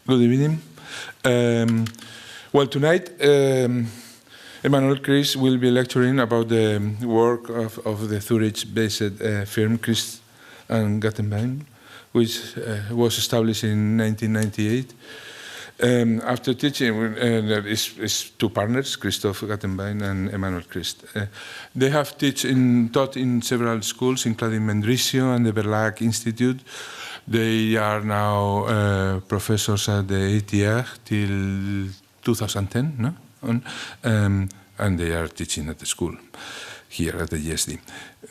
Good evening. Well, tonight, Emanuel Chris will be lecturing about the work of the Zurich-based firm Christ and Gantenbein, which was established in 1998. After teaching, there is two partners, Christoph Gantenbein and Emanuel Christ. They have taught in several schools, including Mendrisio and the Verlag Institute. They are now professors at the ETH till 2010, no? And they are teaching at the school here at the GSD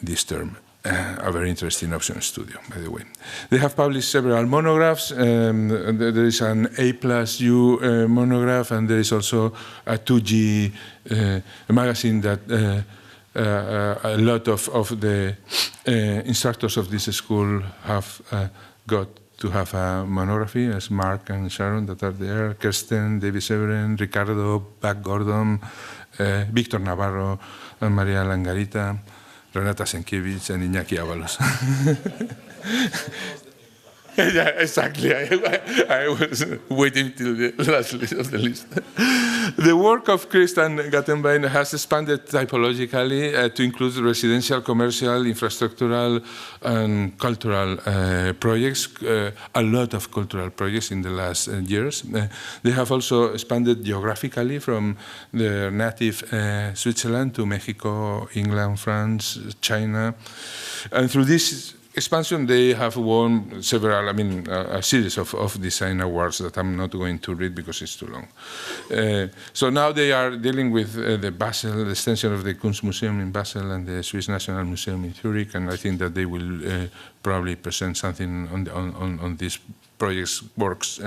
this term. A very interesting option studio, by the way. They have published several monographs. There is an A+U monograph, and there is also a 2G magazine that a lot of the instructors of this school have got to have a monography, as Mark and Sharon that are there, Kirsten, David Severin, Ricardo, Buck Gordon, Victor Navarro, and Maria Langarita, Renata Senkiewicz, and Iñaki Avalos. Yeah, exactly. I was waiting till the last list of the list. The work of Christ and Gantenbein has expanded typologically to include residential, commercial, infrastructural, and cultural projects. A lot of cultural projects in the last years. They have also expanded geographically from their native Switzerland to Mexico, England, France, China, and through this expansion, they have won several, a series of design awards that I'm not going to read because it's too long. So now they are dealing with the Basel, the extension of the Kunstmuseum in Basel and the Swiss National Museum in Zürich, and I think that they will probably present something on these projects, works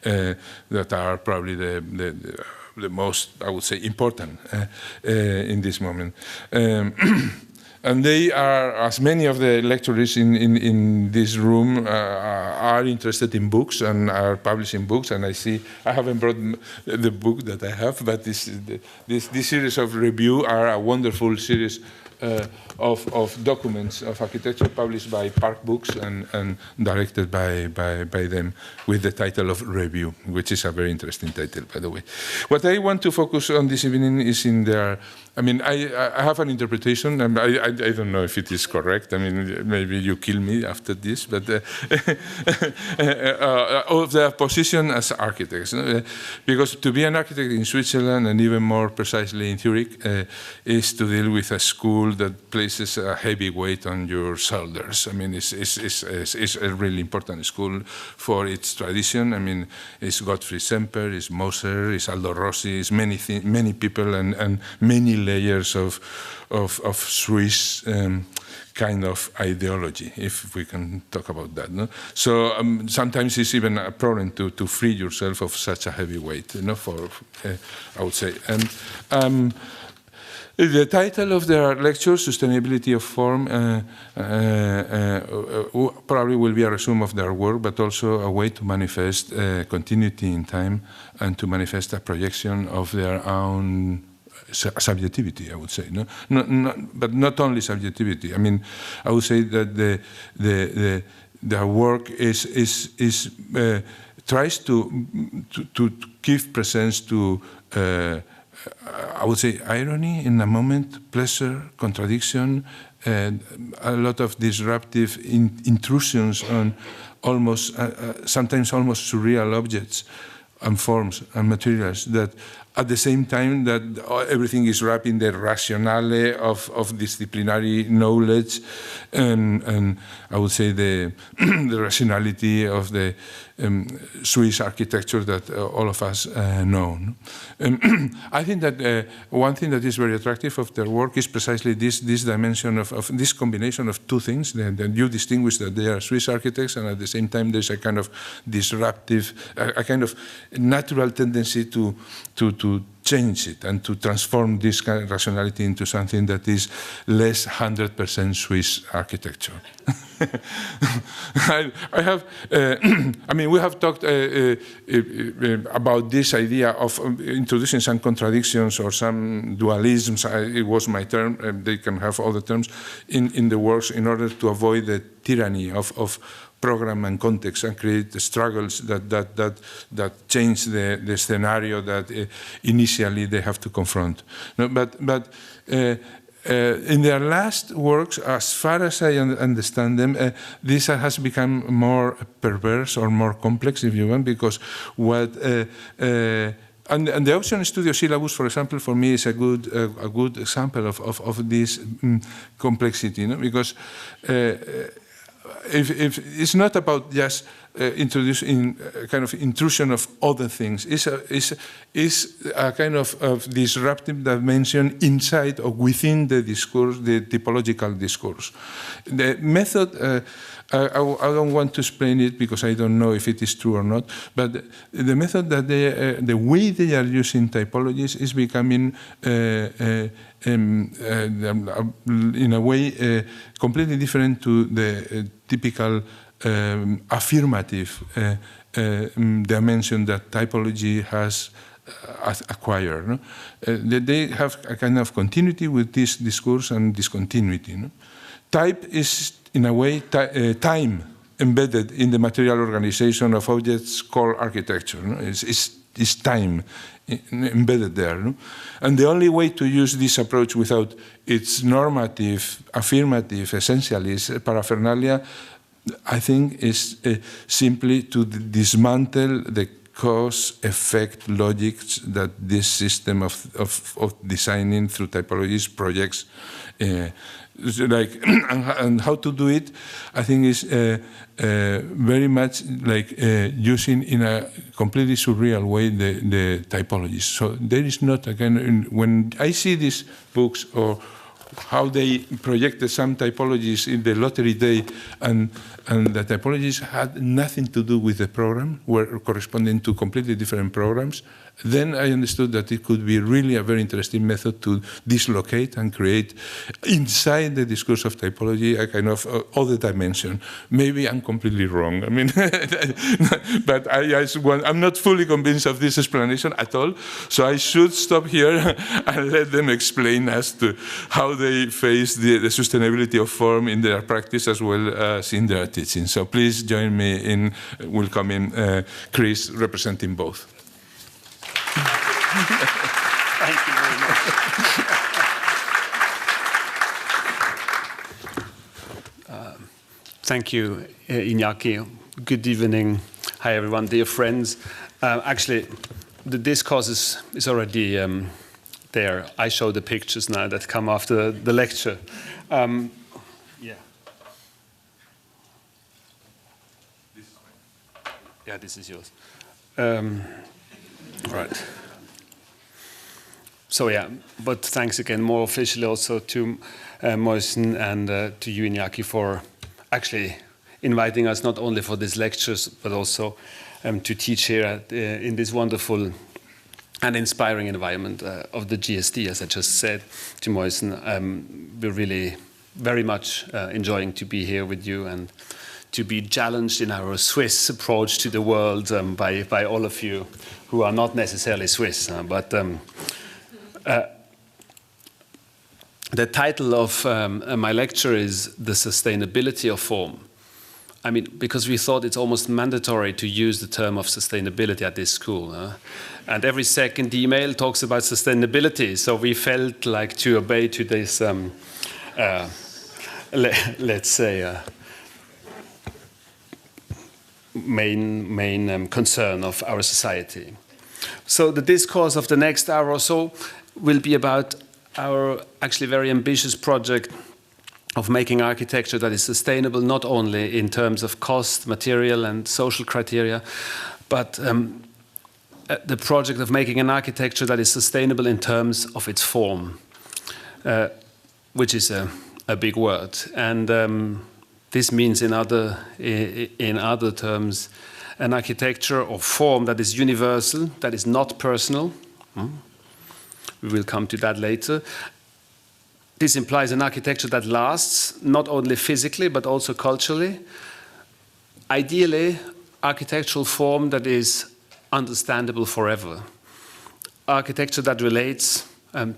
that are probably the most, I would say, important in this moment. And they are, as many of the lecturers in this room are interested in books and are publishing books. And I see, I haven't brought the book that I have, but this series of review are a wonderful series of documents of architecture published by Park Books and directed by them with the title of Review, which is a very interesting title, by the way. What I want to focus on this evening is in their, I have an interpretation, and I don't know if it is correct. Maybe you kill me after this, but of their position as architects. Because to be an architect in Switzerland, and even more precisely in Zurich, is to deal with a school that places a heavy weight on your shoulders. It's a really important school for its tradition. It's Gottfried Semper, it's Moser, it's Aldo Rossi, it's many people and many layers of Swiss kind of ideology, if we can talk about that. No? So sometimes it's even a problem to free yourself of such a heavy weight, I would say. And the title of their lecture, Sustainability of Form, probably will be a resume of their work, but also a way to manifest continuity in time and to manifest a projection of their own subjectivity, I would say. No? But not only subjectivity. I would say that their work tries to give presence to I would say irony in a moment, pleasure, contradiction, and a lot of disruptive intrusions on sometimes almost surreal objects and forms and materials that at the same time that everything is wrapped in the rationale of disciplinary knowledge and I would say the rationality of the Swiss architecture that all of us know. I think that one thing that is very attractive of their work is precisely this dimension of this combination of two things. That you distinguish that they are Swiss architects, and at the same time there's a kind of disruptive, a kind of natural tendency to change it and to transform this kind of rationality into something that is less 100% Swiss architecture. We have talked about this idea of introducing some contradictions or some dualisms. It was my term. They can have other terms in the works in order to avoid the tyranny of program and context and create the struggles that change the scenario that initially they have to confront. No, but in their last works, as far as I understand them, this has become more perverse or more complex, if you want, because what and the Ocean Studio syllabus, for example, for me is a good example of this complexity, no? Because if it's not about just introducing a kind of intrusion of other things. It's a kind of disruptive dimension inside or within the discourse, the typological discourse. The method, I don't want to explain it because I don't know if it is true or not, but the method that the way they are using typologies is becoming in a way completely different to the typical affirmative dimension that typology has acquired. No? They have a kind of continuity with this discourse and discontinuity. No? Type is, in a way, time embedded in the material organization of objects called architecture. No? It's time embedded there. No? And the only way to use this approach without its normative, affirmative, essentialist paraphernalia, I think, is simply to dismantle the cause-effect logics that this system of designing through typologies projects. And how to do it, I think, is very much like using in a completely surreal way the typologies. So there is not, again, when I see these books or how they projected some typologies in the lottery day, and the typologies had nothing to do with the program, were corresponding to completely different programs, then I understood that it could be really a very interesting method to dislocate and create inside the discourse of typology a kind of other dimension. Maybe I'm completely wrong. I mean, but I'm not fully convinced of this explanation at all, so I should stop here and let them explain as to how they face the sustainability of form in their practice as well as in their teaching. So please join me in welcoming Chris, representing both. Thank you very much. Thank you, Iñaki. Good evening. Hi, everyone, dear friends. Actually, the discourse is already there. I show the pictures now that come after the lecture. Yeah. Yeah, this is yours. Right. So yeah, but thanks again more officially also to Moisen and to you, Iñaki, for actually inviting us not only for these lectures, but also to teach here in this wonderful and inspiring environment of the GSD, as I just said to Moisen. We're really very much enjoying to be here with you and to be challenged in our Swiss approach to the world by all of you who are not necessarily Swiss. But the title of my lecture is The Sustainability of Form. I mean, because we thought it's almost mandatory to use the term of sustainability at this school. And every second email talks about sustainability. So we felt like to obey to this, let's say, main concern of our society. So the discourse of the next hour or so will be about our actually very ambitious project of making architecture that is sustainable, not only in terms of cost, material, and social criteria, but the project of making an architecture that is sustainable in terms of its form, which is a big word. And this means, in other terms, an architecture or form that is universal, that is not personal. We will come to that later. This implies an architecture that lasts, not only physically, but also culturally. Ideally, architectural form that is understandable forever. Architecture that relates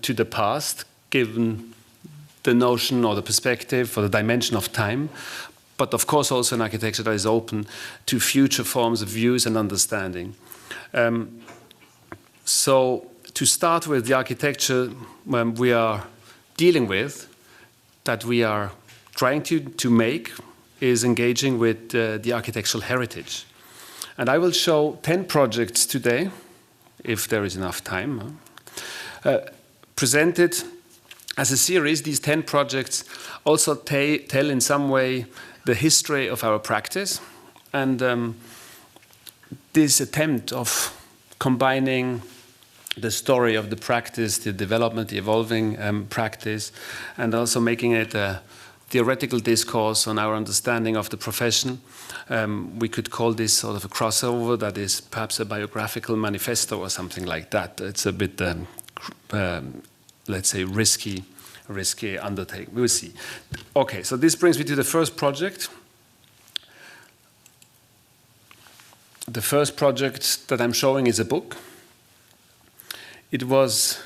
to the past, given the notion or the perspective or the dimension of time, but of course also an architecture that is open to future forms of views and understanding. So to start with, the architecture we are dealing with, that we are trying to make, is engaging with the architectural heritage. And I will show 10 projects today, if there is enough time, presented as a series. These 10 projects also tell in some way the history of our practice, and this attempt of combining the story of the practice, the development, the evolving practice, and also making it a theoretical discourse on our understanding of the profession. We could call this sort of a crossover that is perhaps a biographical manifesto or something like that. It's a bit, let's say, risky undertaking. We will see. Okay, so this brings me to the first project. The first project that I'm showing is a book. It was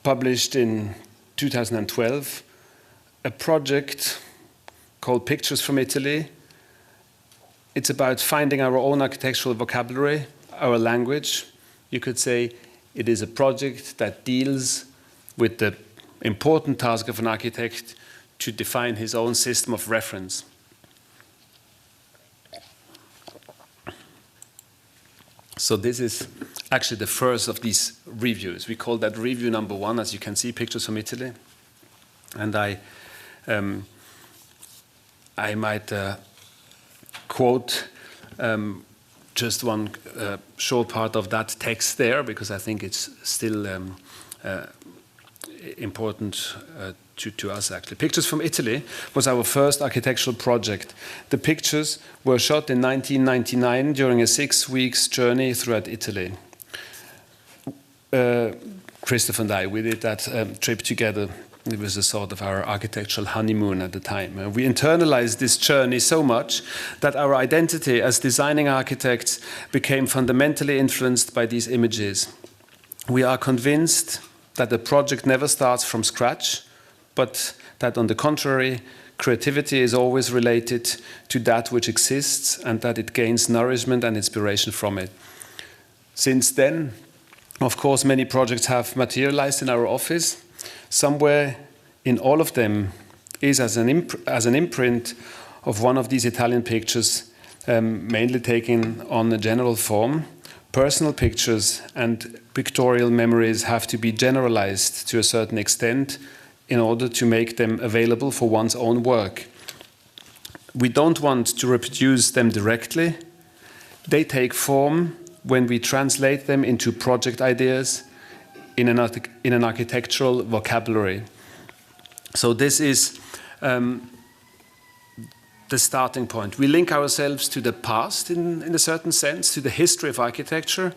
published in 2012, a project called Pictures from Italy. It's about finding our own architectural vocabulary, our language. You could say it is a project that deals with the important task of an architect to define his own system of reference. So this is actually the first of these reviews. We call that review number 1, as you can see, Pictures from Italy. And I might quote just one short part of that text there, because I think it's still important to us, actually. Pictures from Italy was our first architectural project. The pictures were shot in 1999 during a 6-week journey throughout Italy. Christoph and I, we did that trip together. It was a sort of our architectural honeymoon at the time. We internalized this journey so much that our identity as designing architects became fundamentally influenced by these images. We are convinced that the project never starts from scratch, but that on the contrary, creativity is always related to that which exists and that it gains nourishment and inspiration from it. Since then, of course, many projects have materialized in our office. Somewhere in all of them is as an imprint of one of these Italian pictures, mainly taken on a general form. Personal pictures and pictorial memories have to be generalized to a certain extent in order to make them available for one's own work. We don't want to reproduce them directly. They take form when we translate them into project ideas in an architectural vocabulary. So this is the starting point. We link ourselves to the past in a certain sense, to the history of architecture,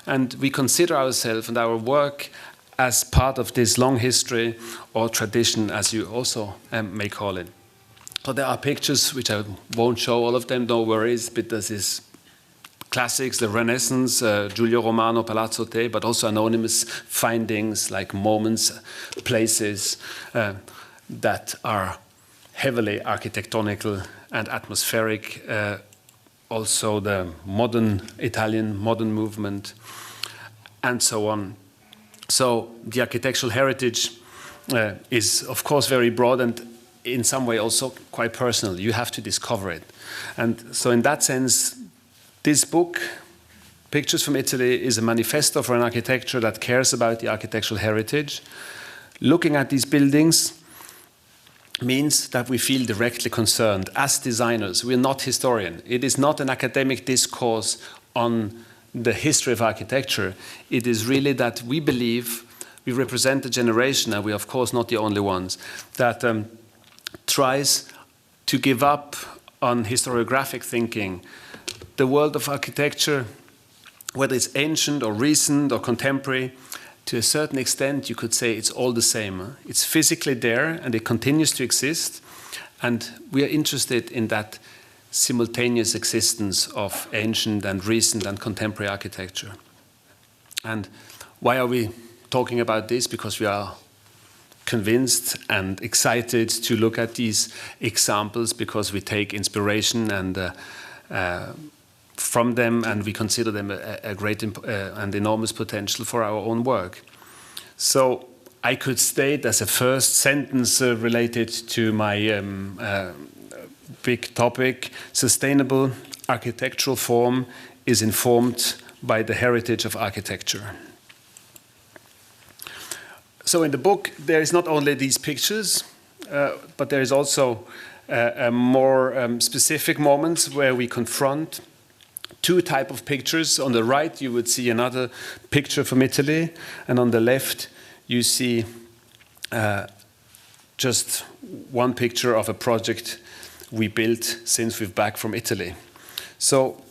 and we consider ourselves and our work as part of this long history or tradition, as you also may call it. So there are pictures which I won't show all of them, no worries, but this is classics, the Renaissance, Giulio Romano, Palazzo Te, but also anonymous findings like moments, places that are heavily architectonical and atmospheric. Also the modern Italian modern movement, and so on. So the architectural heritage is, of course, very broad and in some way also quite personal. You have to discover it. And so in that sense, this book, Pictures from Italy, is a manifesto for an architecture that cares about the architectural heritage. Looking at these buildings means that we feel directly concerned as designers. We're not historians. It is not an academic discourse on the history of architecture. It is really that we believe we represent a generation, and we are of course not the only ones, that tries to give up on historiographic thinking. The world of architecture, whether it's ancient or recent or contemporary, to a certain extent you could say it's all the same. It's physically there and it continues to exist, and we are interested in that simultaneous existence of ancient and recent and contemporary architecture. And why are we talking about this? Because we are convinced and excited to look at these examples because we take inspiration and from them, and we consider them a great and enormous potential for our own work. So I could state as a first sentence related to my big topic, sustainable architectural form is informed by the heritage of architecture. So in the book, there is not only these pictures, but there is also more specific moments where we confront two types of pictures. On the right, you would see another picture from Italy, and on the left, you see just one picture of a project we built since we're back from Italy. So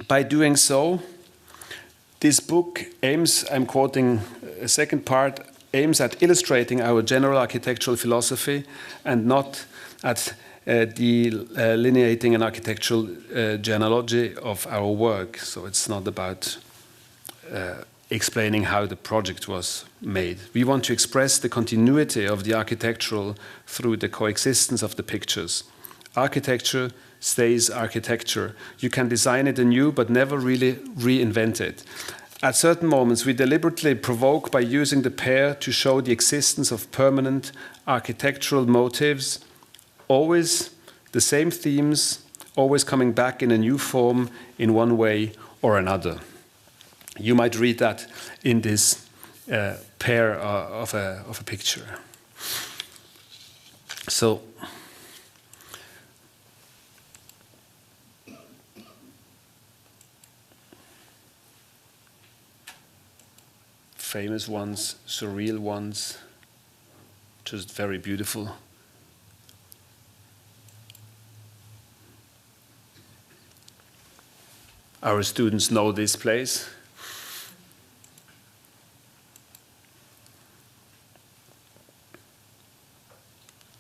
by doing so, this book aims, I'm quoting a second part, aims at illustrating our general architectural philosophy and not at delineating an architectural genealogy of our work. So it's not about explaining how the project was made. We want to express the continuity of the architectural through the coexistence of the pictures. Architecture stays architecture. You can design it anew, but never really reinvent it. At certain moments, we deliberately provoke by using the pair to show the existence of permanent architectural motives, always the same themes, always coming back in a new form in one way or another. You might read that in this pair of a picture. So, famous ones, surreal ones, just very beautiful. Our students know this place.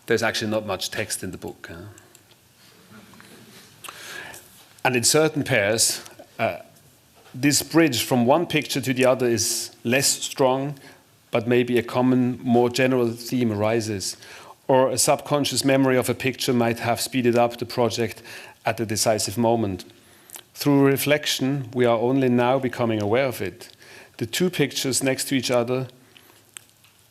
There's actually not much text in the book. And in certain pairs, this bridge from one picture to the other is less strong, but maybe a common, more general theme arises. Or a subconscious memory of a picture might have speeded up the project at a decisive moment. Through reflection, we are only now becoming aware of it. The two pictures next to each other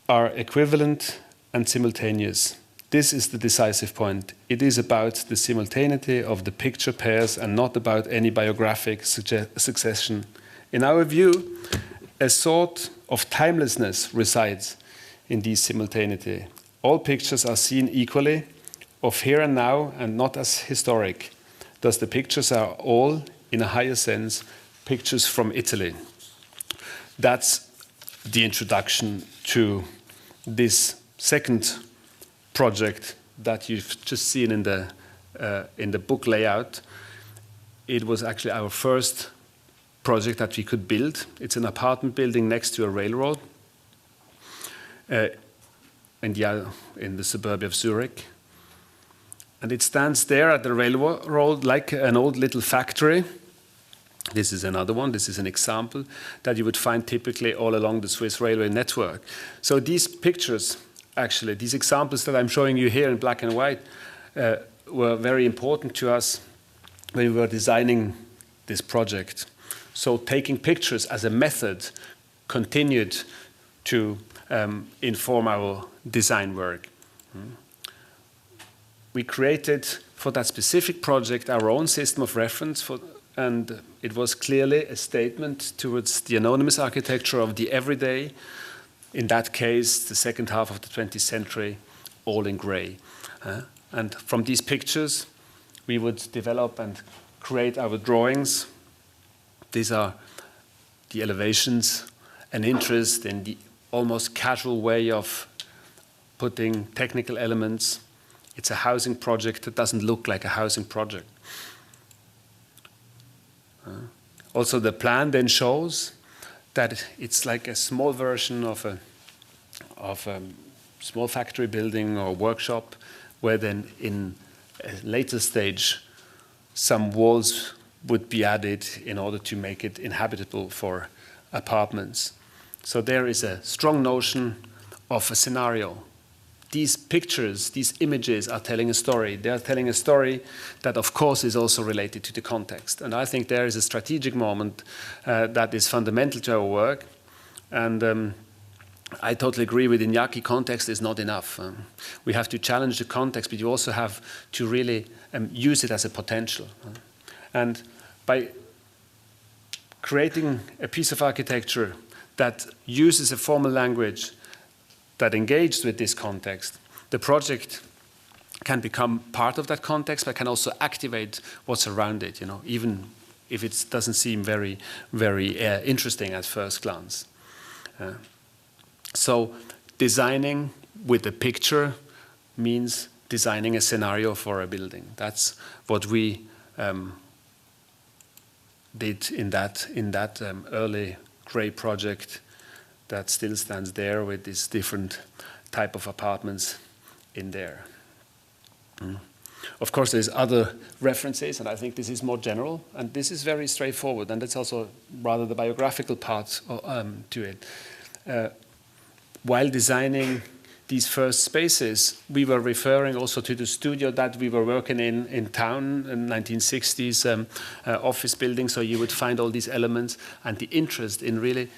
are equivalent and simultaneous. This is the decisive point. It is about the simultaneity of the picture pairs and not about any biographic succession. In our view, a sort of timelessness resides in this simultaneity. All pictures are seen equally, of here and now, and not as historic. Thus, the pictures are all, in a higher sense, pictures from Italy. That's the introduction to this second project that you've just seen in the book layout. It was actually our first project that we could build. It's an apartment building next to a railroad in the suburb of Zürich. And it stands there at the railroad like an old little factory. This is another one. This is an example that you would find typically all along the Swiss railway network. So these pictures, actually, these examples that I'm showing you here in black and white were very important to us when we were designing this project. So taking pictures as a method continued to inform our design work. We created for that specific project our own system of reference, and it was clearly a statement towards the anonymous architecture of the everyday, in that case, the second half of the 20th century, all in gray. And from these pictures, we would develop and create our drawings. These are the elevations, an interest in the almost casual way of putting technical elements. It's a housing project that doesn't look like a housing project. Also, the plan then shows that it's like a small version of a small factory building or workshop, where then in a later stage, some walls would be added in order to make it inhabitable for apartments. So there is a strong notion of a scenario. These pictures, these images are telling a story. They are telling a story that, of course, is also related to the context. And I think there is a strategic moment that is fundamental to our work. And I totally agree with Iñaki, context is not enough. We have to challenge the context, but you also have to really use it as a potential. And by creating a piece of architecture that uses a formal language that engages with this context, the project can become part of that context, but can also activate what's around it, even if it doesn't seem very, very interesting at first glance. So designing with a picture means designing a scenario for a building. That's what we did in that early Grey project that still stands there with these different type of apartments in there. Of course, there's other references, and I think this is more general, and this is very straightforward, and that's also rather the biographical part to it. While designing these first spaces, we were referring also to the studio that we were working in town in 1960s office building, so you would find all these elements, and the interest in really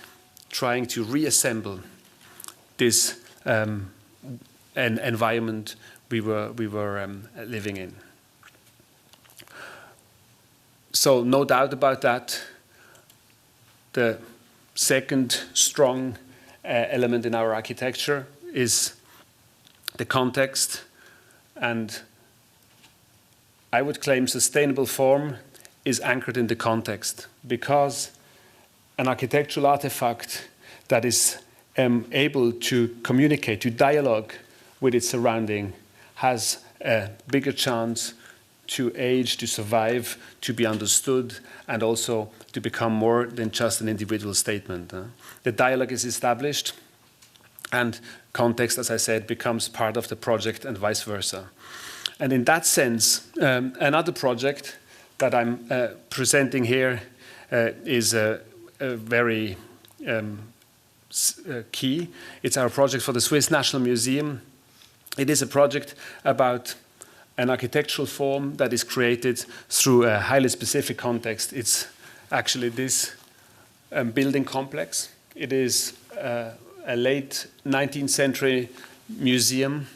trying to reassemble this an environment we were living in. So no doubt about that. The second strong element in our architecture is the context, and I would claim sustainable form is anchored in the context, because an architectural artifact that is able to communicate, to dialogue with its surrounding, has a bigger chance to age, to survive, to be understood, and also to become more than just an individual statement. The dialogue is established, and context, as I said, becomes part of the project and vice versa. And in that sense, another project that I'm presenting here is very key. It's our project for the Swiss National Museum. It is a project about an architectural form that is created through a highly specific context. It's actually this building complex. It is a late 19th century museum,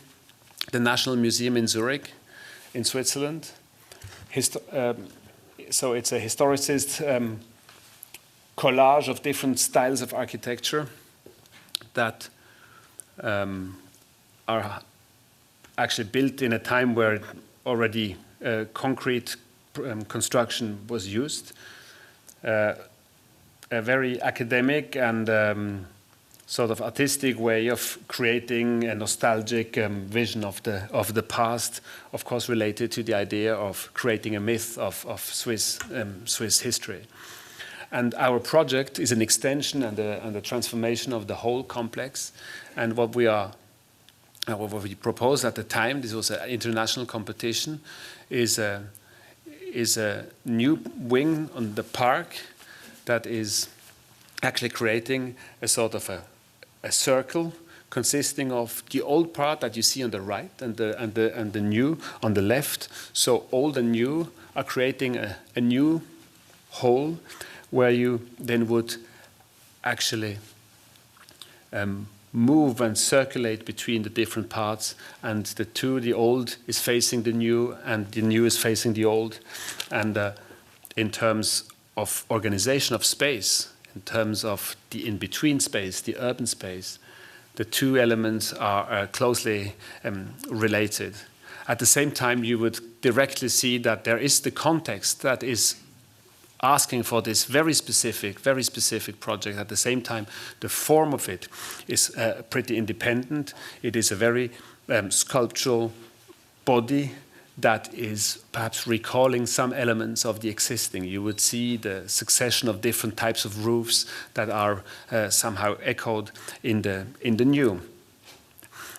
the National Museum in Zürich, in Switzerland. So it's a historicist collage of different styles of architecture that are actually built in a time where already concrete construction was used. A very academic and sort of artistic way of creating a nostalgic vision of the past, of course related to the idea of creating a myth of Swiss history. And our project is an extension and a transformation of the whole complex. And what we proposed at the time, this was an international competition, is a new wing on the park that is actually creating a sort of a circle consisting of the old part that you see on the right and the new on the left. So old and new are creating a new whole, where you then would actually move and circulate between the different parts, and the old is facing the new, and the new is facing the old. And in terms of organization of space, in terms of the in-between space, the urban space, the two elements are closely related. At the same time, you would directly see that there is the context that is asking for this very specific project. At the same time, the form of it is pretty independent. It is a very sculptural body that is perhaps recalling some elements of the existing. You would see the succession of different types of roofs that are somehow echoed in the new.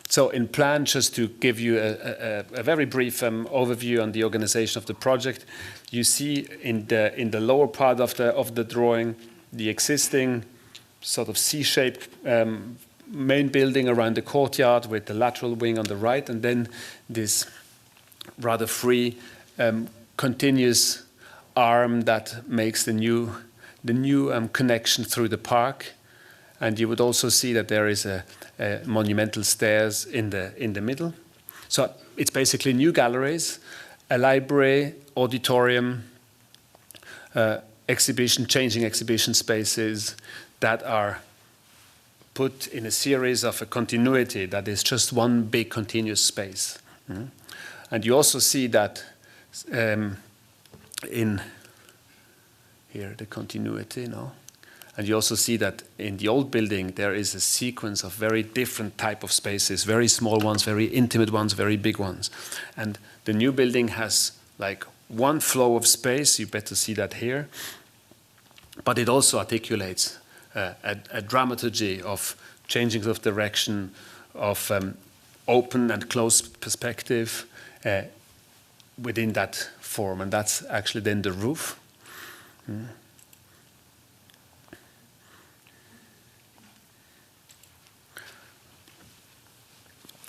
So in plan, just to give you a very brief overview on the organization of the project, you see in the lower part of the drawing the existing sort of C-shaped main building around the courtyard with the lateral wing on the right, and then this rather free, continuous arm that makes the new connection through the park. And you would also see that there is a monumental stairs in the middle. So it's basically new galleries, a library, auditorium, changing exhibition spaces that are put in a series of a continuity that is just one big continuous space. And you also see that in here, the continuity, and you also see that in the old building there is a sequence of very different type of spaces, very small ones, very intimate ones, very big ones. And the new building has like one flow of space, you better see that here, but it also articulates a dramaturgy of changing of direction, of open and closed perspective within that form, and that's actually then the roof.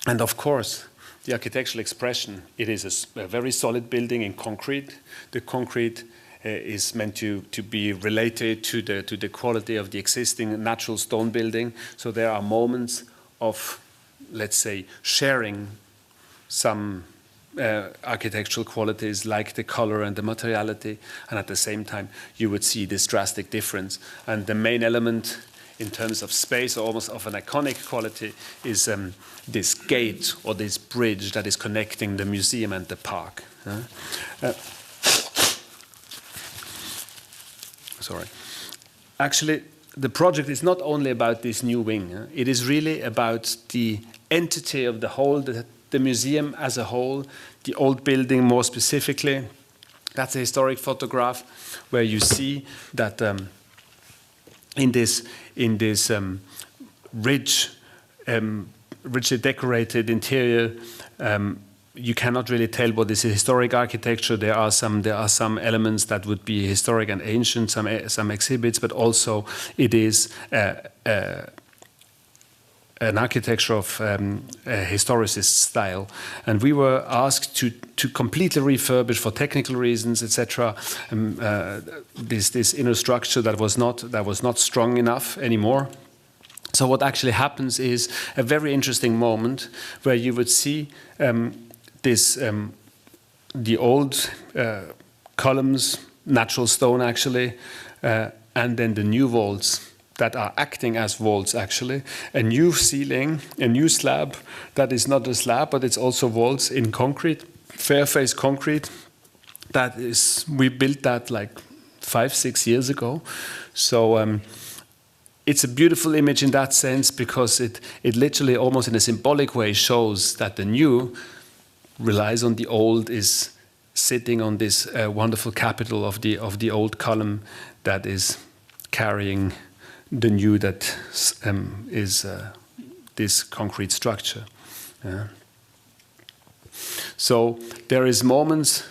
And of course, the architectural expression, it is a very solid building in concrete. The concrete is meant to be related to the quality of the existing natural stone building. So there are moments of, let's say, sharing some architectural qualities like the color and the materiality, and at the same time you would see this drastic difference. And the main element in terms of space, almost of an iconic quality, is this gate or this bridge that is connecting the museum and the park. Sorry. Actually, the project is not only about this new wing. It is really about the entity of the whole, the museum as a whole, the old building more specifically. That's a historic photograph where you see that in this richly decorated interior, you cannot really tell what is historic architecture. There are some elements that would be historic and ancient, some exhibits, but also it is an architecture of a historicist style. And we were asked to completely refurbish for technical reasons, etc. This inner structure that was not strong enough anymore. So what actually happens is a very interesting moment where you would see the old columns, natural stone actually, and then the new vaults that are acting as vaults actually, a new ceiling, a new slab that is not a slab but it's also vaults in concrete, fair face concrete. That is, we built that like 5-6 years ago. So it's a beautiful image in that sense because it literally almost in a symbolic way shows that the new relies on the old, is sitting on this wonderful capital of the old column that is carrying the new that is this concrete structure. So there is moments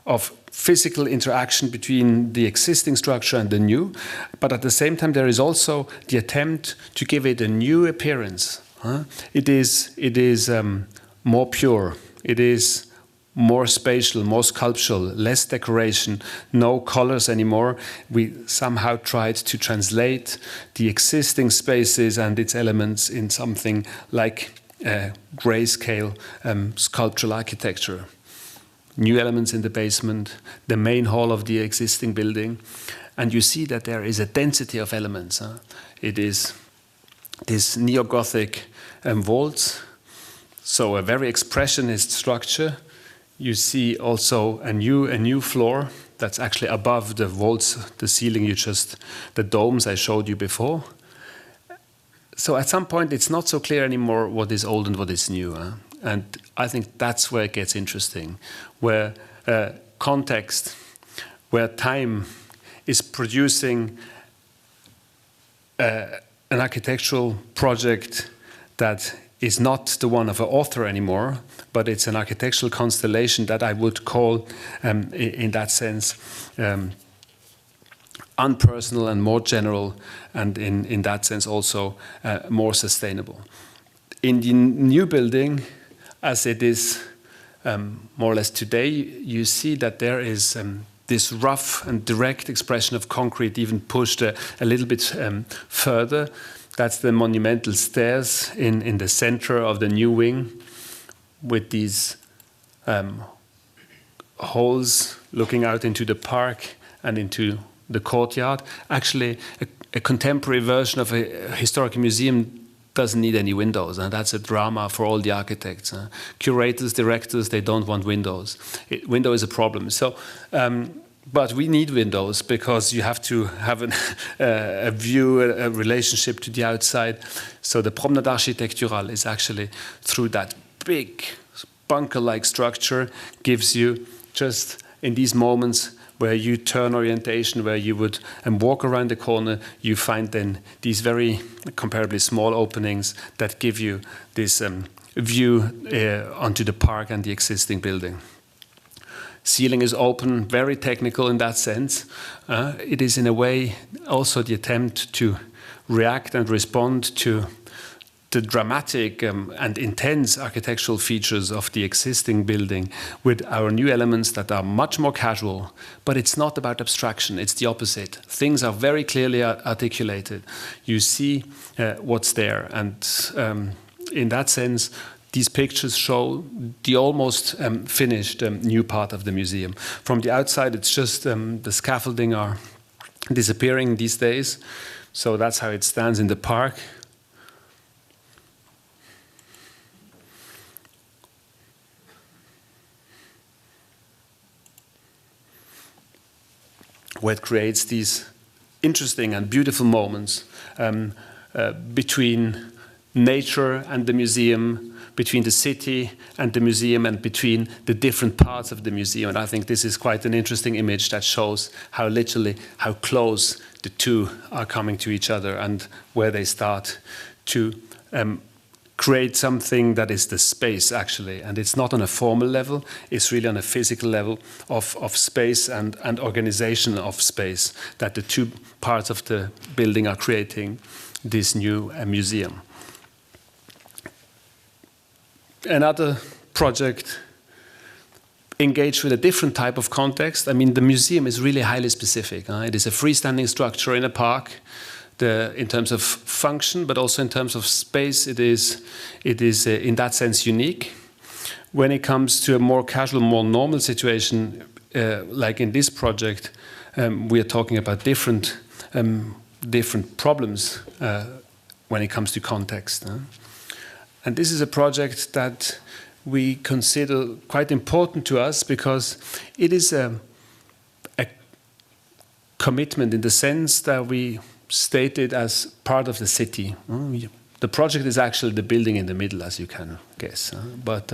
of physical interaction between the existing structure and the new, but at the same time there is also the attempt to give it a new appearance. It is more pure. It is more spatial, more sculptural, less decoration, no colors anymore. We somehow tried to translate the existing spaces and its elements in something like grayscale sculptural architecture. New elements in the basement, the main hall of the existing building, and you see that there is a density of elements. It is this neo-Gothic vaults, so a very expressionist structure. You see also a new floor that's actually above the vaults, the ceiling the domes I showed you before. So at some point it's not so clear anymore what is old and what is new. And I think that's where it gets interesting, where context, where time is producing an architectural project that is not the one of an author anymore, but it's an architectural constellation that I would call, in that sense, unpersonal and more general, and in that sense also more sustainable. In the new building, as it is more or less today, you see that there is this rough and direct expression of concrete, even pushed a little bit further. That's the monumental stairs in the center of the new wing, with these holes looking out into the park and into the courtyard. Actually, a contemporary version of a historical museum doesn't need any windows, and that's a drama for all the architects. Curators, directors, they don't want windows. Window is a problem. So, but we need windows because you have to have a view, a relationship to the outside. So the Promenade Architecturale is actually, through that big bunker-like structure, gives you just in these moments where you turn orientation, where you would walk around the corner, you find then these very comparably small openings that give you this view onto the park and the existing building. Ceiling is open, very technical in that sense. It is in a way also the attempt to react and respond to the dramatic and intense architectural features of the existing building with our new elements that are much more casual. But it's not about abstraction, it's the opposite. Things are very clearly articulated. You see what's there. And in that sense, these pictures show the almost finished new part of the museum. From the outside, it's just the scaffolding are disappearing these days. So that's how it stands in the park. Where it creates these interesting and beautiful moments between nature and the museum, between the city and the museum, and between the different parts of the museum. And I think this is quite an interesting image that shows how literally, how close the two are coming to each other and where they start to create something that is the space, actually. And it's not on a formal level, it's really on a physical level of space and organization of space that the two parts of the building are creating this new museum. Another project engaged with a different type of context. I mean, the museum is really highly specific. It is a freestanding structure in a park. In terms of function, but also in terms of space, it is in that sense unique. When it comes to a more casual, more normal situation, like in this project, we are talking about different problems when it comes to context. And this is a project that we consider quite important to us because it is a commitment in the sense that we state it as part of the city. The project is actually the building in the middle, as you can guess. But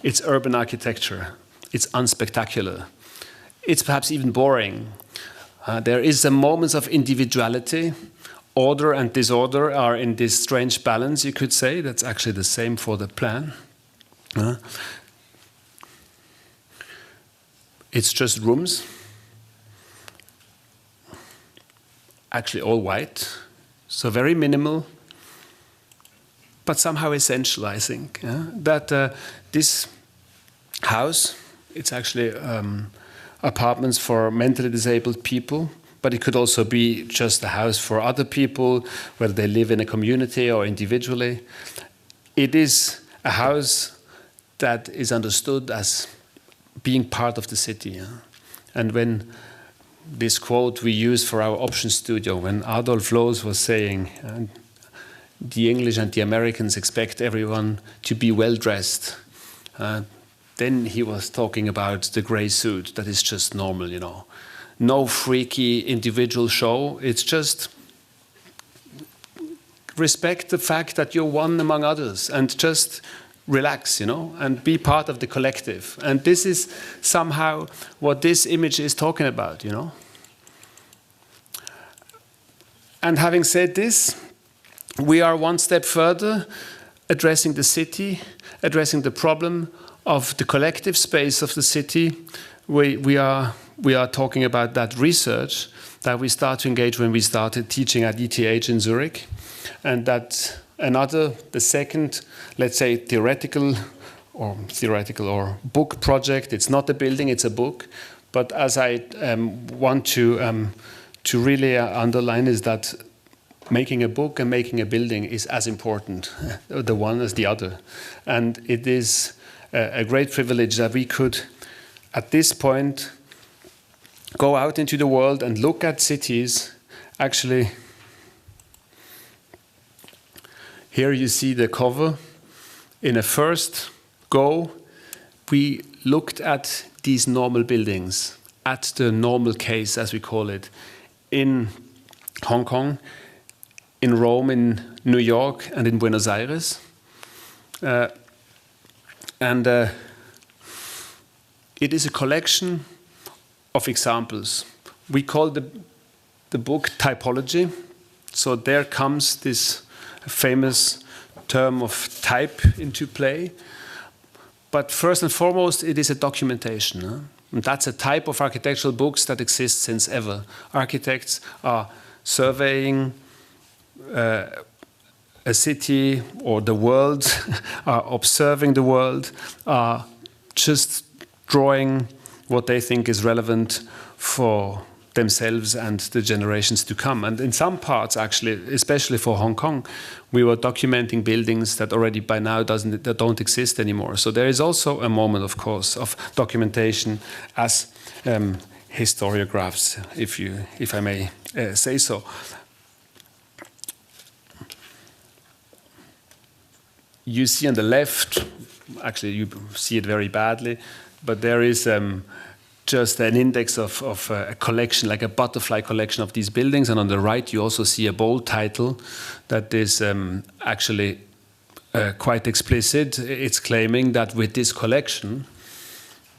it's urban architecture. It's unspectacular. It's perhaps even boring. There is a moments of individuality. Order and disorder are in this strange balance, you could say. That's actually the same for the plan. It's just rooms. Actually all white, so very minimal, but somehow essential, I think. That this house, it's actually apartments for mentally disabled people, but it could also be just a house for other people, whether they live in a community or individually. It is a house that is understood as being part of the city. And when this quote we use for our option studio, when Adolf Loos was saying, the English and the Americans expect everyone to be well-dressed. Then he was talking about the gray suit, that is just normal, you know. No freaky individual show, it's just respect the fact that you're one among others and just relax, you know, and be part of the collective. And this is somehow what this image is talking about, you know. And having said this, we are one step further, addressing the city, addressing the problem of the collective space of the city. We are we are talking about that research that we start to engage when we started teaching at ETH in Zurich. And that the second, let's say, theoretical or book project, it's not a building, it's a book. But as I want to really underline is that making a book and making a building is as important, the one as the other. And it is a great privilege that we could, at this point, go out into the world and look at cities. Actually, here you see the cover. In a first go, we looked at these normal buildings, at the normal case, as we call it, in Hong Kong, in Rome, in New York, and in Buenos Aires. It is a collection of examples. We call the book typology. So there comes this famous term of type into play. But first and foremost, it is a documentation. And that's a type of architectural books that exists since ever. Architects are surveying a city or the world, are observing the world, are just drawing what they think is relevant for themselves and the generations to come. And in some parts, actually, especially for Hong Kong, we were documenting buildings that already by now that don't exist anymore. So there is also a moment, of course, of documentation as historiographs, if I may say so. You see on the left, actually you see it very badly, but there is just an index of a collection, like a butterfly collection of these buildings. And on the right, you also see a bold title that is actually quite explicit. It's claiming that with this collection,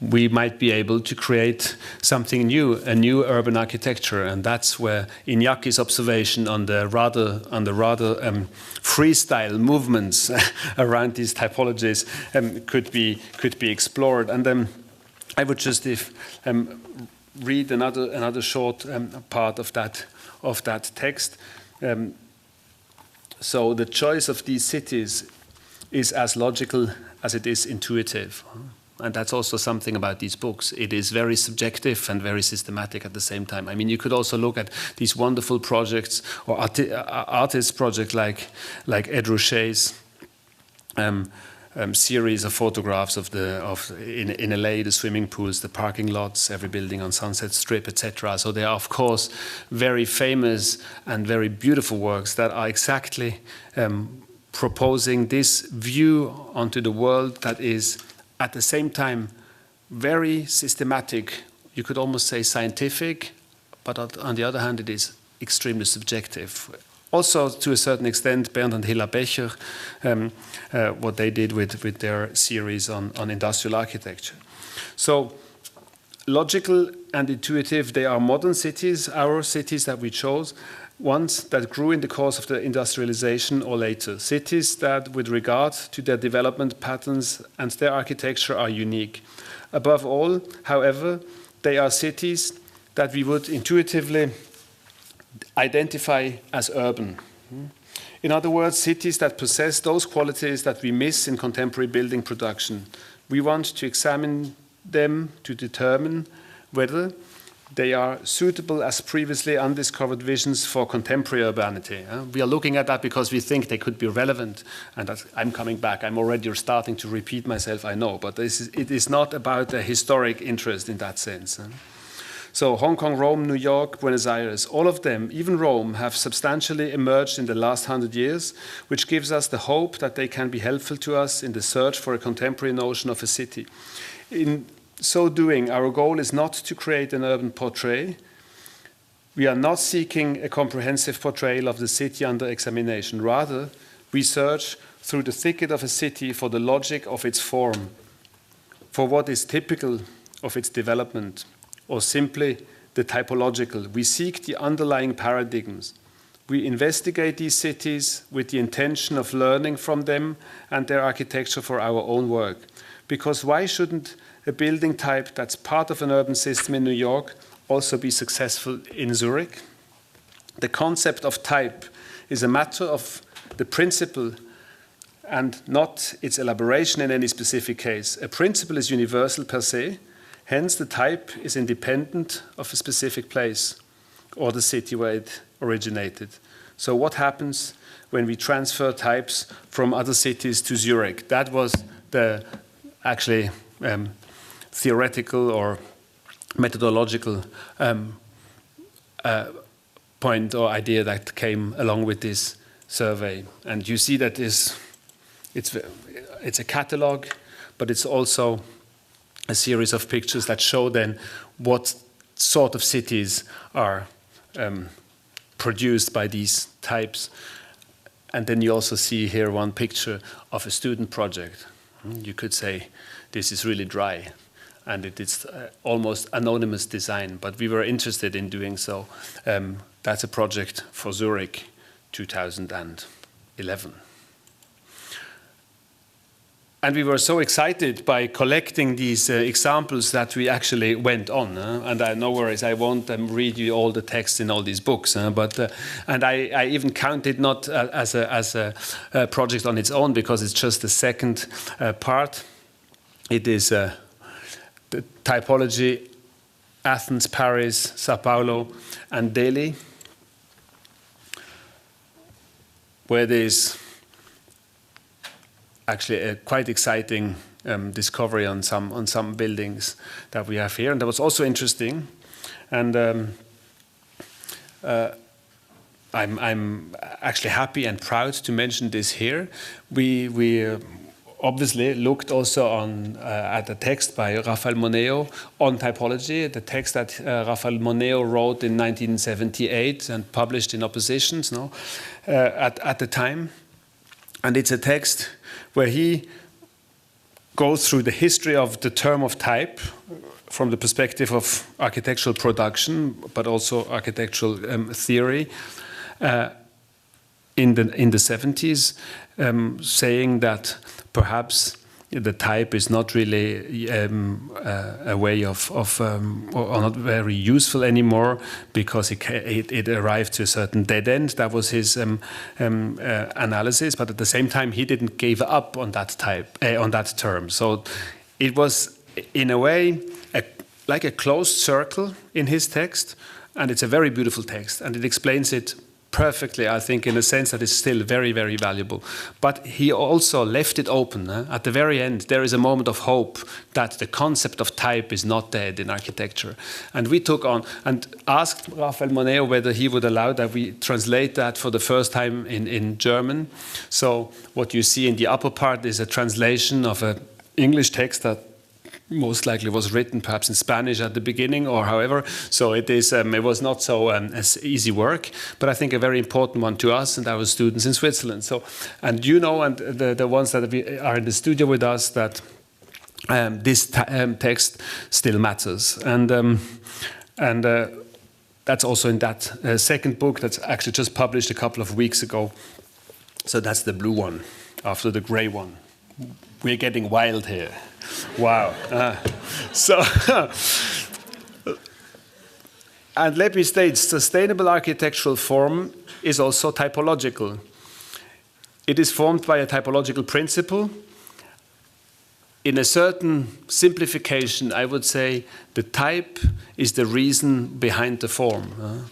we might be able to create something new, a new urban architecture. And that's where Iñaki's observation on the rather freestyle movements around these typologies could be explored. And I would just read another short part of that text. So the choice of these cities is as logical as it is intuitive. And that's also something about these books. It is very subjective and very systematic at the same time. I mean, you could also look at these wonderful projects or artist projects like Ed Ruscha's series of photographs in LA, the swimming pools, the parking lots, every building on Sunset Strip, etc. So they are, of course, very famous and very beautiful works that are exactly proposing this view onto the world that is at the same time very systematic, you could almost say scientific, but on the other hand, it is extremely subjective. Also, to a certain extent, Bernd and Hilla Becher, what they did with their series on industrial architecture. So, logical and intuitive, they are modern cities, our cities that we chose, ones that grew in the course of the industrialization or later. Cities that, with regard to their development patterns and their architecture, are unique. Above all, however, they are cities that we would intuitively identify as urban. In other words, cities that possess those qualities that we miss in contemporary building production. We want to examine them to determine whether they are suitable as previously undiscovered visions for contemporary urbanity. We are looking at that because we think they could be relevant. And I'm coming back. I'm already starting to repeat myself, I know. But it is not about a historic interest in that sense. So Hong Kong, Rome, New York, Buenos Aires, all of them, even Rome, have substantially emerged in the last 100 years, which gives us the hope that they can be helpful to us in the search for a contemporary notion of a city. In so doing, our goal is not to create an urban portrait. We are not seeking a comprehensive portrayal of the city under examination. Rather, we search through the thicket of a city for the logic of its form, for what is typical of its development, or simply the typological. We seek the underlying paradigms. We investigate these cities with the intention of learning from them and their architecture for our own work. Because why shouldn't a building type that's part of an urban system in New York also be successful in Zurich? The concept of type is a matter of the principle and not its elaboration in any specific case. A principle is universal per se, hence the type is independent of a specific place or the city where it originated. So what happens when we transfer types from other cities to Zurich? That was the actually theoretical or methodological point or idea that came along with this survey. And you see that it's a catalog, but it's also a series of pictures that show then what sort of cities are produced by these types. And then you also see here one picture of a student project. You could say this is really dry, and it is almost anonymous design, but we were interested in doing so. That's a project for Zurich 2011. And we were so excited by collecting these examples that we actually went on. And no worries, I won't read you all the texts in all these books. And I even count it not as a project on its own, because it's just the second part. It is the typology, Athens, Paris, Sao Paulo, and Delhi, where there's actually a quite exciting discovery on some buildings that we have here, and that was also interesting. And I'm actually happy and proud to mention this here. We obviously looked also at a text by Rafael Moneo on typology, the text that Rafael Moneo wrote in 1978 and published in Oppositions at the time. And it's a text where he goes through the history of the term of type from the perspective of architectural production, but also architectural theory in the 70s, saying that perhaps the type is not really a way of or not very useful anymore, because it arrived to a certain dead end. That was his analysis. But at the same time, he didn't give up on that type on that term. So it was, in a way, like a closed circle in his text, and it's a very beautiful text, and it explains it perfectly, I think, in a sense that is still very, very valuable. But he also left it open. At the very end, there is a moment of hope that the concept of type is not dead in architecture. And we took on and asked Rafael Moneo whether he would allow that we translate that for the first time in German. So what you see in the upper part is a translation of an English text that most likely was written perhaps in Spanish at the beginning, or however. So it was not so easy work, but I think a very important one to us and our students in Switzerland. So, and and the ones that are in the studio with us, that this text still matters. And that's also in that second book that's actually just published a couple of weeks ago. So that's the blue one after the gray one. We're getting wild here. Wow. And let me state, sustainable architectural form is also typological. It is formed by a typological principle. In a certain simplification, I would say the type is the reason behind the form.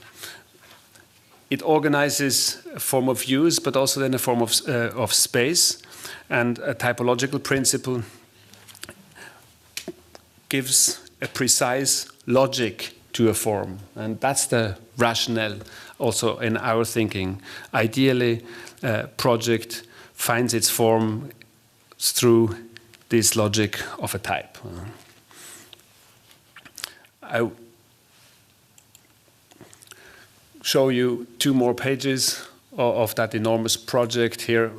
It organizes a form of use, but also then a form of space. And a typological principle gives a precise logic to a form. And that's the rationale also in our thinking. Ideally, a project finds its form through this logic of a type. I show you 2 more pages of that enormous project here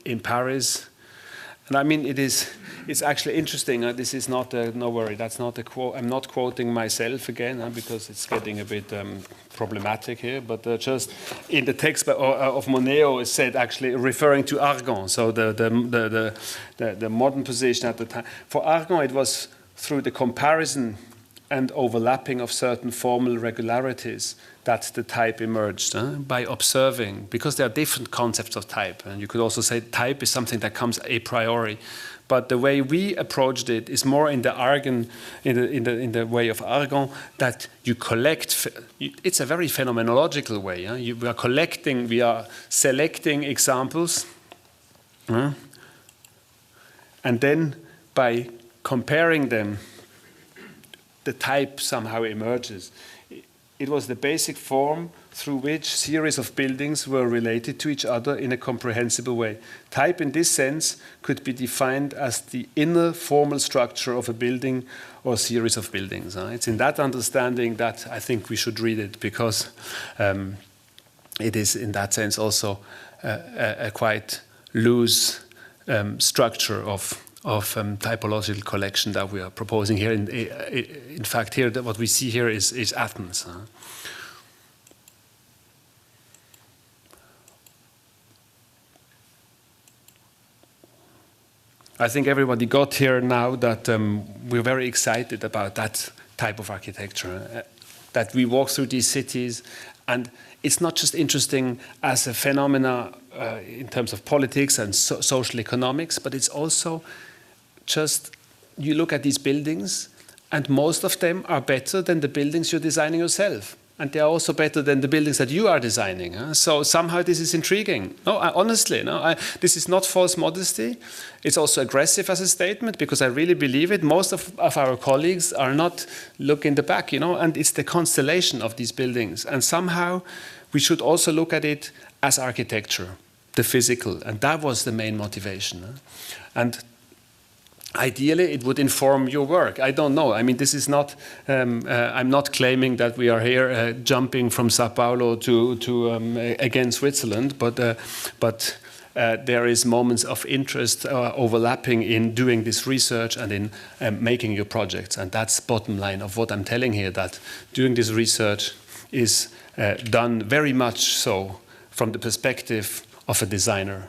in Paris. And I mean, it is it's actually interesting. This is not no worry. That's not a quote. I'm not quoting myself again because it's getting a bit problematic here. But just in the text of Moneo is said actually referring to argon. So the modern position at the time for argon, it was through the comparison and overlapping of certain formal regularities that the type emerged by observing, because there are different concepts of type, and you could also say type is something that comes a priori. But the way we approached it is more in the argon, in the way of argon, that you collect. It's a very phenomenological way. We are collecting, we are selecting examples, and then by comparing them, the type somehow emerges. It was the basic form through which series of buildings were related to each other in a comprehensible way. Type in this sense could be defined as the inner formal structure of a building or series of buildings. It's in that understanding that I think we should read it, because it is in that sense also a quite loose structure of typological collection that we are proposing here. In fact, here what we see here is Athens. I think everybody got here now that we're very excited about that type of architecture, that we walk through these cities, and it's not just interesting as a phenomena in terms of politics and social economics, but it's also just, you look at these buildings, and most of them are better than the buildings you're designing yourself. And they are also better than the buildings that you are designing. So somehow this is intriguing. Honestly, this is not false modesty. It's also aggressive as a statement, because I really believe it. Most of our colleagues are not look in the back, and it's the constellation of these buildings. And somehow we should also look at it as architecture, the physical. And that was the main motivation. And ideally, it would inform your work. I don't know. I mean, this is not. I'm not claiming that we are here jumping from Sao Paulo to again Switzerland, but there is moments of interest overlapping in doing this research and in making your projects, and that's bottom line of what I'm telling here. That doing this research is done very much so from the perspective of a designer.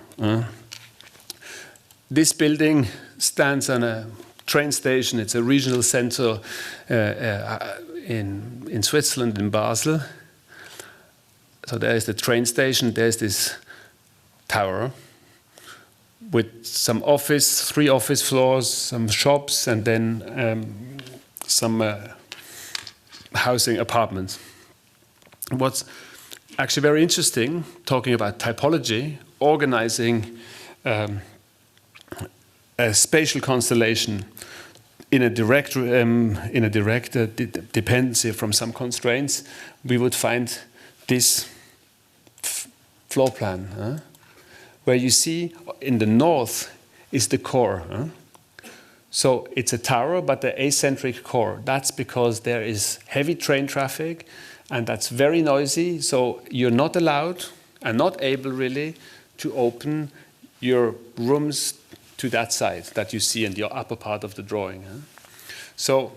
This building stands on a train station. It's a regional center in Switzerland, in Basel. So there is the train station. There's this tower with some office, 3 office floors, some shops, and then some housing apartments. What's actually very interesting, talking about typology, organizing a spatial constellation in a direct dependency from some constraints, we would find this floor plan, where you see in the north is the core. So it's a tower, but the acentric core. That's because there is heavy train traffic, and that's very noisy. So you're not allowed and not able really to open your rooms to that side that you see in the upper part of the drawing. So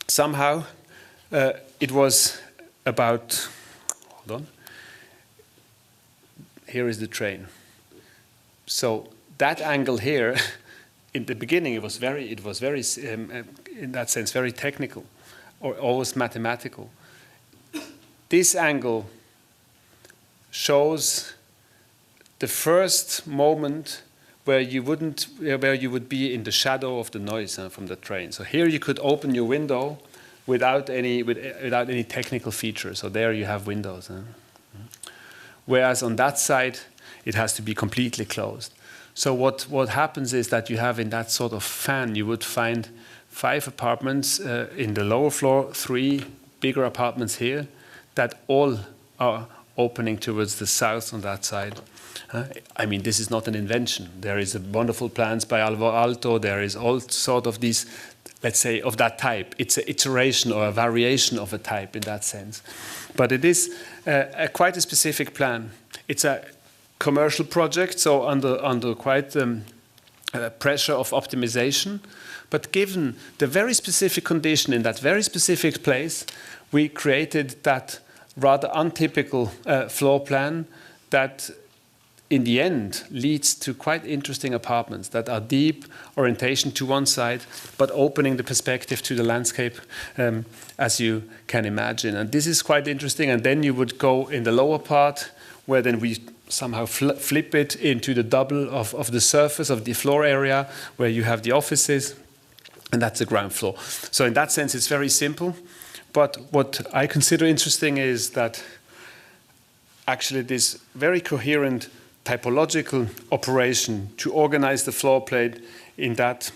somehow it was about, hold on, here is the train. So that angle here, in the beginning it was very in that sense very technical, or almost mathematical. This angle shows the first moment where you would be in the shadow of the noise from the train. So here you could open your window without any technical feature. So there you have windows. Whereas on that side, it has to be completely closed. So what happens is that you have in that sort of fan, you would find 5 apartments in the lower floor, 3 bigger apartments here, that all are opening towards the south on that side. I mean, this is not an invention. There is wonderful plans by Alvar Aalto. There is all sort of these, let's say, of that type. It's an iteration or a variation of a type in that sense. But it is quite a specific plan. It's a commercial project, so under quite pressure of optimization. But given the very specific condition in that very specific place, we created that rather untypical floor plan that in the end leads to quite interesting apartments that are deep orientation to one side, but opening the perspective to the landscape, as you can imagine. And this is quite interesting. And then you would go in the lower part, where then we somehow flip it into the double of the surface of the floor area, where you have the offices, and that's the ground floor. So in that sense, it's very simple. But what I consider interesting is that actually this very coherent typological operation to organize the floor plate in that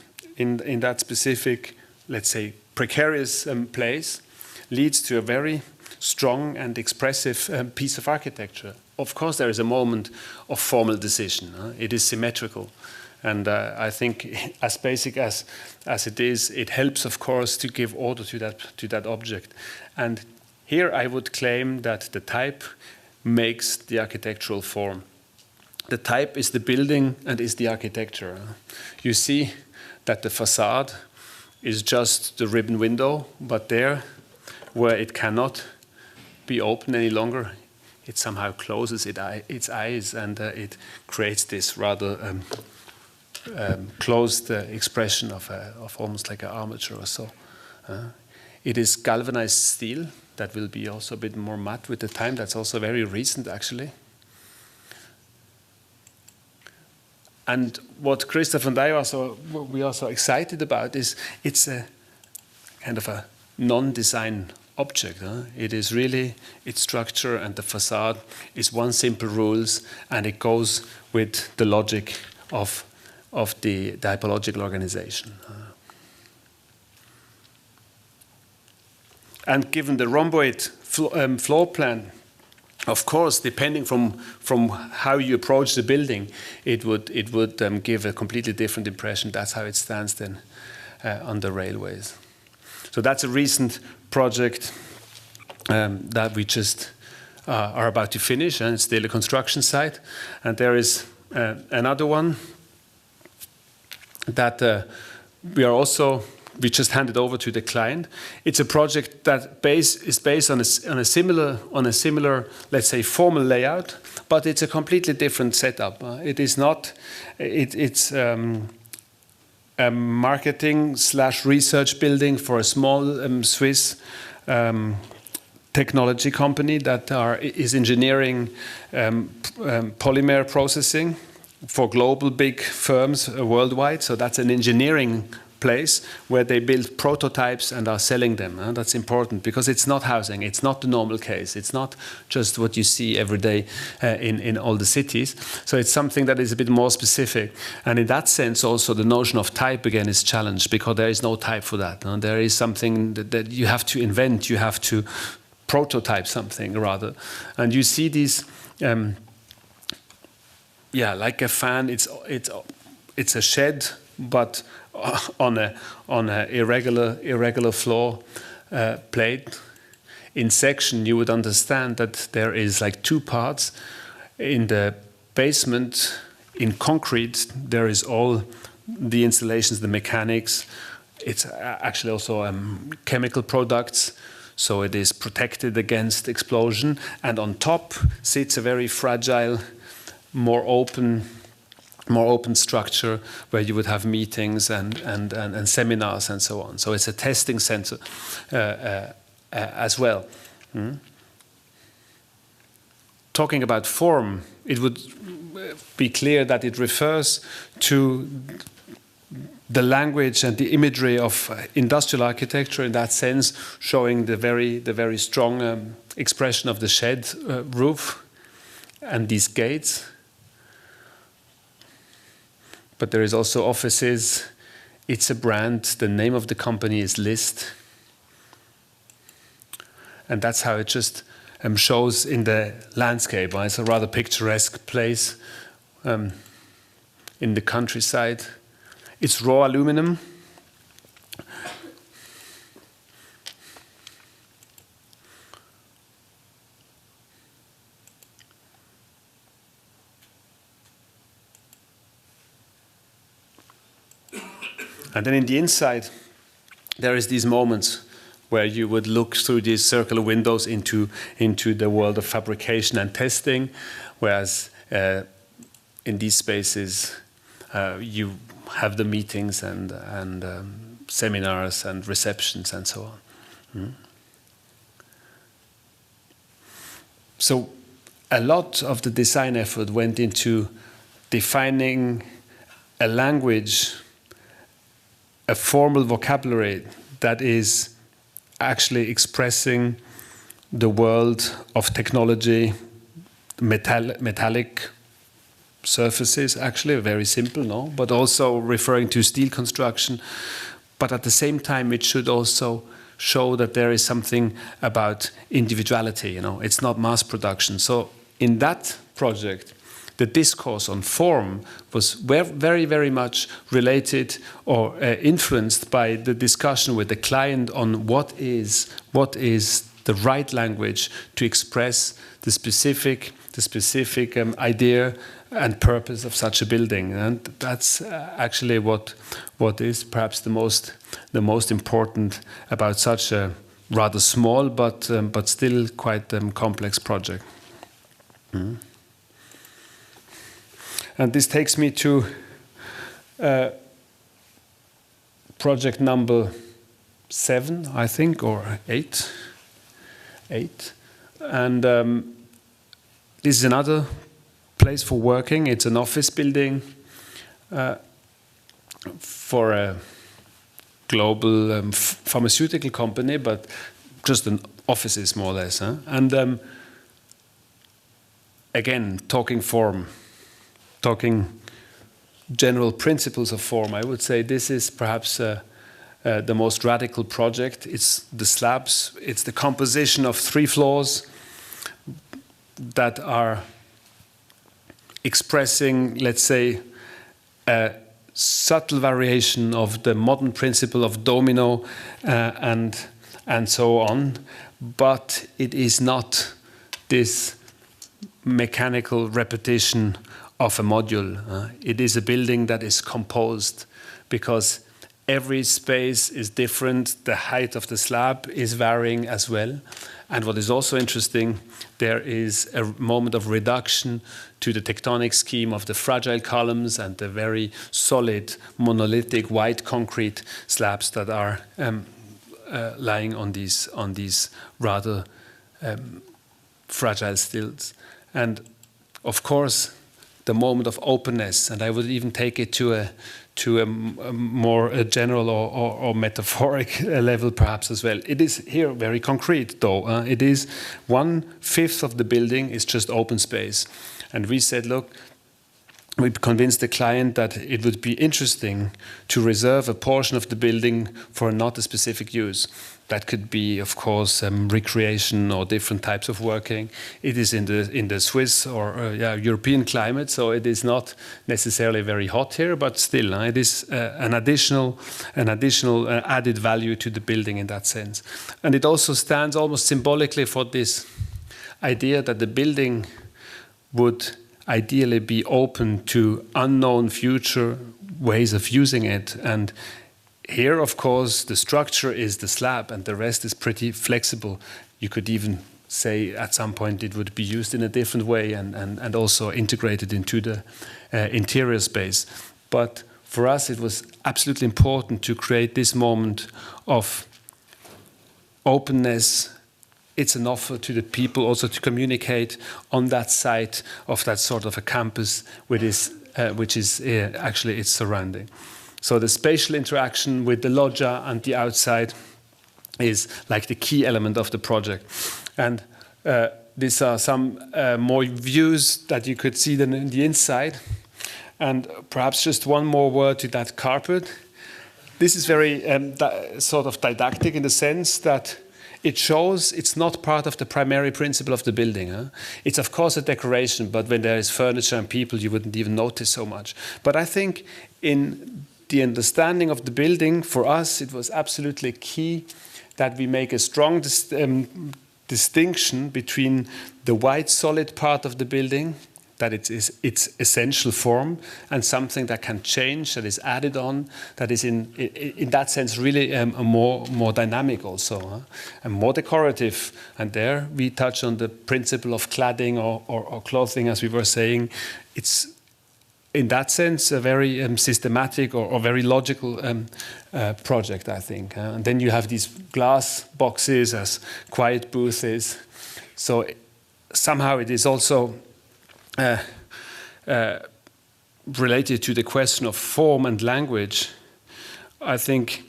specific, let's say, precarious place leads to a very strong and expressive piece of architecture. Of course, there is a moment of formal decision. It is symmetrical. And I think as basic as it is, it helps, of course, to give order to that object. And here I would claim that the type makes the architectural form. The type is the building and is the architecture. You see that the facade is just the ribbon window, but there, where it cannot be open any longer, it somehow closes its eyes, and it creates this rather closed expression of almost like an armature or so. It is galvanized steel that will be also a bit more matte with the time. That's also very recent, actually. And what Christoph and I we are so excited about is it's a kind of a non-design object. It is really its structure, and the facade is one simple rules, and it goes with the logic of the typological organization. And given the rhomboid floor plan, of course, depending from how you approach the building, it would give a completely different impression. That's how it stands then on the railways. So that's a recent project that we just are about to finish, and it's still a construction site. And there is another one that we just handed over to the client. It's a project that is based on a similar, let's say, formal layout, but it's a completely different setup. It is not. It's a marketing/research building for a small Swiss technology company that is engineering polymer processing for global big firms worldwide. So that's an engineering place where they build prototypes and are selling them. That's important because it's not housing. It's not the normal case. It's not just what you see every day in all the cities. So it's something that is a bit more specific. And in that sense, also the notion of type again is challenged because there is no type for that. There is something that you have to invent. You have to prototype something rather. And you see these, like a fan. It's a shed, but on a irregular floor plate. In section, you would understand that there is like two parts. In the basement, in concrete, there is all the installations, the mechanics. It's actually also chemical products, so it is protected against explosion. And on top sits a very fragile, more open structure where you would have meetings and seminars and so on. So it's a testing center as well. Talking about form, it would be clear that it refers to the language and the imagery of industrial architecture in that sense, showing the very strong expression of the shed roof and these gates. But there is also offices. It's a brand. The name of the company is List. And that's how it just shows in the landscape. It's a rather picturesque place in the countryside. It's raw aluminum. And then in the inside, there is these moments where you would look through these circular windows into the world of fabrication and testing, whereas in these spaces you have the meetings and seminars and receptions and so on. So a lot of the design effort went into defining a language, a formal vocabulary that is actually expressing the world of technology, metallic surfaces, actually, very simple, no? But also referring to steel construction. But at the same time, it should also show that there is something about individuality, you know? It's not mass production. So in that project, the discourse on form was very, very much related or influenced by the discussion with the client on what is the right language to express the specific idea and purpose of such a building. And that's actually what is perhaps the most important about such a rather small but still quite complex project. And this takes me to project number 7, I think, or 8. And this is another place for working. It's an office building for a global pharmaceutical company, but just an offices more or less. Huh? And again, talking form, talking general principles of form, I would say this is perhaps the most radical project. It's the slabs, it's the composition of 3 floors that are expressing, let's say, a subtle variation of the modern principle of domino and so on, but it is not this mechanical repetition of a module. It is a building that is composed because every space is different. The height of the slab is varying as well. And what is also interesting, there is a moment of reduction to the tectonic scheme of the fragile columns and the very solid monolithic white concrete slabs that are lying on these rather fragile stilts. And of course, the moment of openness, and I would even take it to a more general or metaphoric level perhaps as well. It is here very concrete though. It is 1/5 of the building is just open space. And we said, look, we convinced the client that it would be interesting to reserve a portion of the building for not a specific use. That could be, of course, recreation or different types of working. It is in the Swiss or European climate, so it is not necessarily very hot here, but still, it is an additional added value to the building in that sense. And it also stands almost symbolically for this idea that the building would ideally be open to unknown future ways of using it. And here, of course, the structure is the slab and the rest is pretty flexible. You could even say at some point it would be used in a different way and also integrated into the interior space. But for us, it was absolutely important to create this moment of openness. It's an offer to the people also to communicate on that site of that sort of a campus which is actually its surrounding. So the spatial interaction with the loggia and the outside is like the key element of the project. And these are some more views that you could see than in the inside. And perhaps just one more word to that carpet. This is very sort of didactic in the sense that it shows it's not part of the primary principle of the building. It's of course a decoration, but when there is furniture and people, you wouldn't even notice so much. But I think in the understanding of the building, for us, it was absolutely key that we make a strong distinction between the white solid part of the building that it is its essential form, and something that can change, that is added on, that is in that sense really more dynamic also, and more decorative. And there we touch on the principle of cladding or clothing, as we were saying. It's in that sense a very systematic or very logical project, I think. And then you have these glass boxes as quiet booths. So somehow it is also related to the question of form and language. I think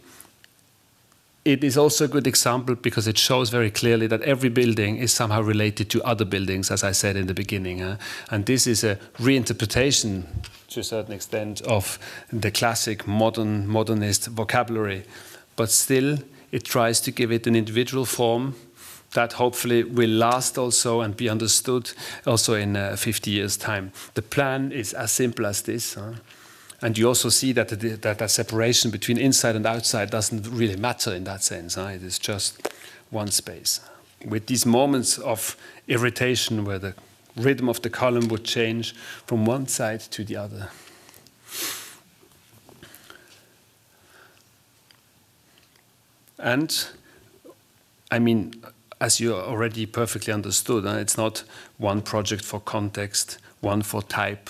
it is also a good example because it shows very clearly that every building is somehow related to other buildings, as I said in the beginning. And this is a reinterpretation, to a certain extent, of the classic modernist vocabulary. But still, it tries to give it an individual form that hopefully will last also and be understood also in 50 years' time. The plan is as simple as this. And you also see that that separation between inside and outside doesn't really matter in that sense. It is just one space. With these moments of irritation where the rhythm of the column would change from one side to the other. And, I mean, as you already perfectly understood, it's not one project for context, one for type,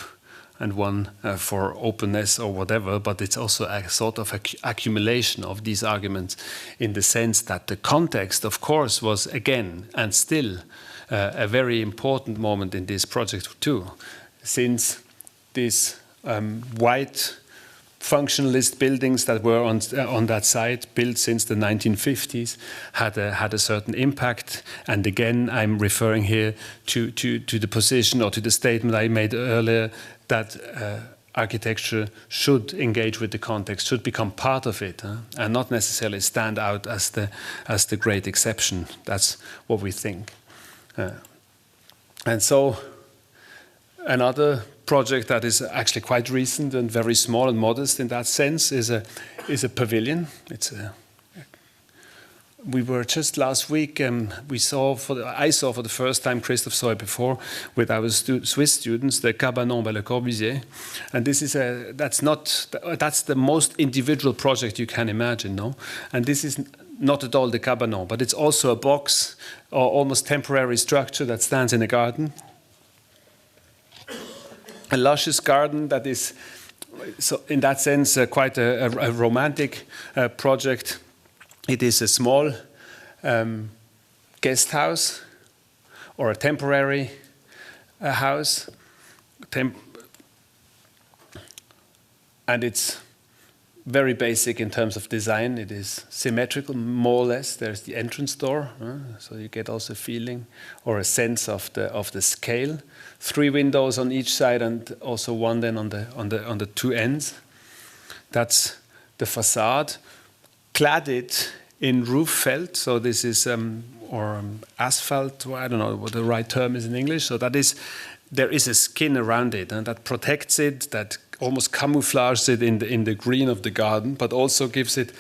and one for openness or whatever, but it's also a sort of accumulation of these arguments in the sense that the context, of course, was again and still a very important moment in this project too, since these white functionalist buildings that were on that site, built since the 1950s, had a certain impact. And again, I'm referring here to the position or to the statement I made earlier that architecture should engage with the context, should become part of it, and not necessarily stand out as the great exception. That's what we think. And so another project that is actually quite recent and very small and modest in that sense is a pavilion. We were just last week. I saw for the first time. Christoph saw it before with our Swiss students, the Cabanon by Le Corbusier, and this is that's the most individual project you can imagine, no? And this is not at all the Cabanon, but it's also a box or almost temporary structure that stands in a garden. A luscious garden that is, so in that sense, quite a romantic project. It is a small guest house or a temporary house, and it's very basic in terms of design. It is symmetrical, more or less. There's the entrance door, so you get also a feeling or a sense of the scale. 3 windows on each side, and also one then on the 2 ends. That's the facade, cladded in roof felt. So this is asphalt. I don't know what the right term is in English. So that is, there is a skin around it, and that protects it, that almost camouflages it in the green of the garden, but also gives it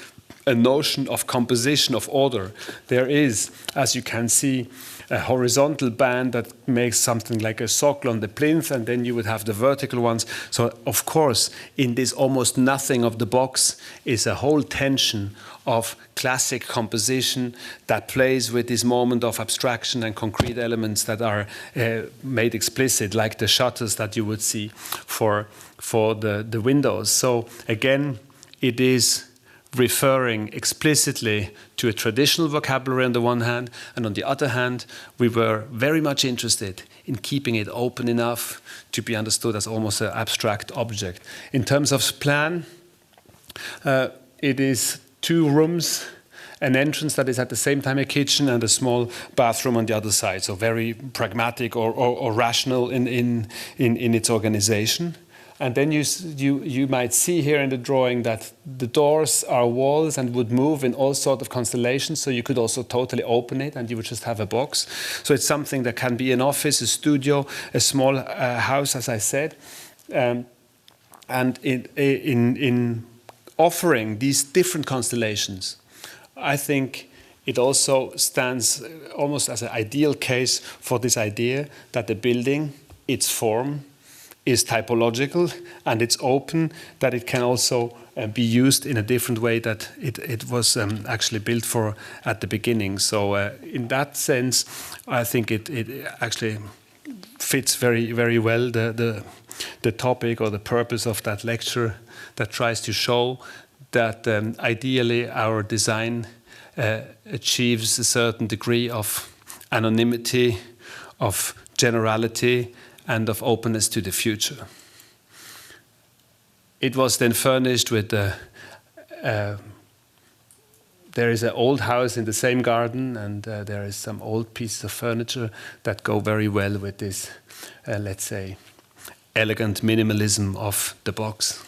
a notion of composition, of order. There is, as you can see, a horizontal band that makes something like a socle on the plinth, and then you would have the vertical ones. So, of course, in this almost nothing of the box is a whole tension of classic composition that plays with this moment of abstraction and concrete elements that are made explicit, like the shutters that you would see for the windows. So, again, it is referring explicitly to a traditional vocabulary on the one hand, and on the other hand, we were very much interested in keeping it open enough to be understood as almost an abstract object. In terms of plan, it is 2 rooms, an entrance that is at the same time a kitchen, and a small bathroom on the other side. So very pragmatic or rational in its organization. And then you might see here in the drawing that the doors are walls and would move in all sorts of constellations. So you could also totally open it and you would just have a box. So it's something that can be an office, a studio, a small house, as I said. And in offering these different constellations, I think it also stands almost as an ideal case for this idea that the building, its form, is typological and it's open, that it can also be used in a different way that it was actually built for at the beginning. So in that sense, I think it actually fits very, very well the topic or the purpose of that lecture, that tries to show that ideally our design achieves a certain degree of anonymity, of generality, and of openness to the future. It was then furnished with there is an old house in the same garden, and there is some old pieces of furniture that go very well with this, let's say, elegant minimalism of the box.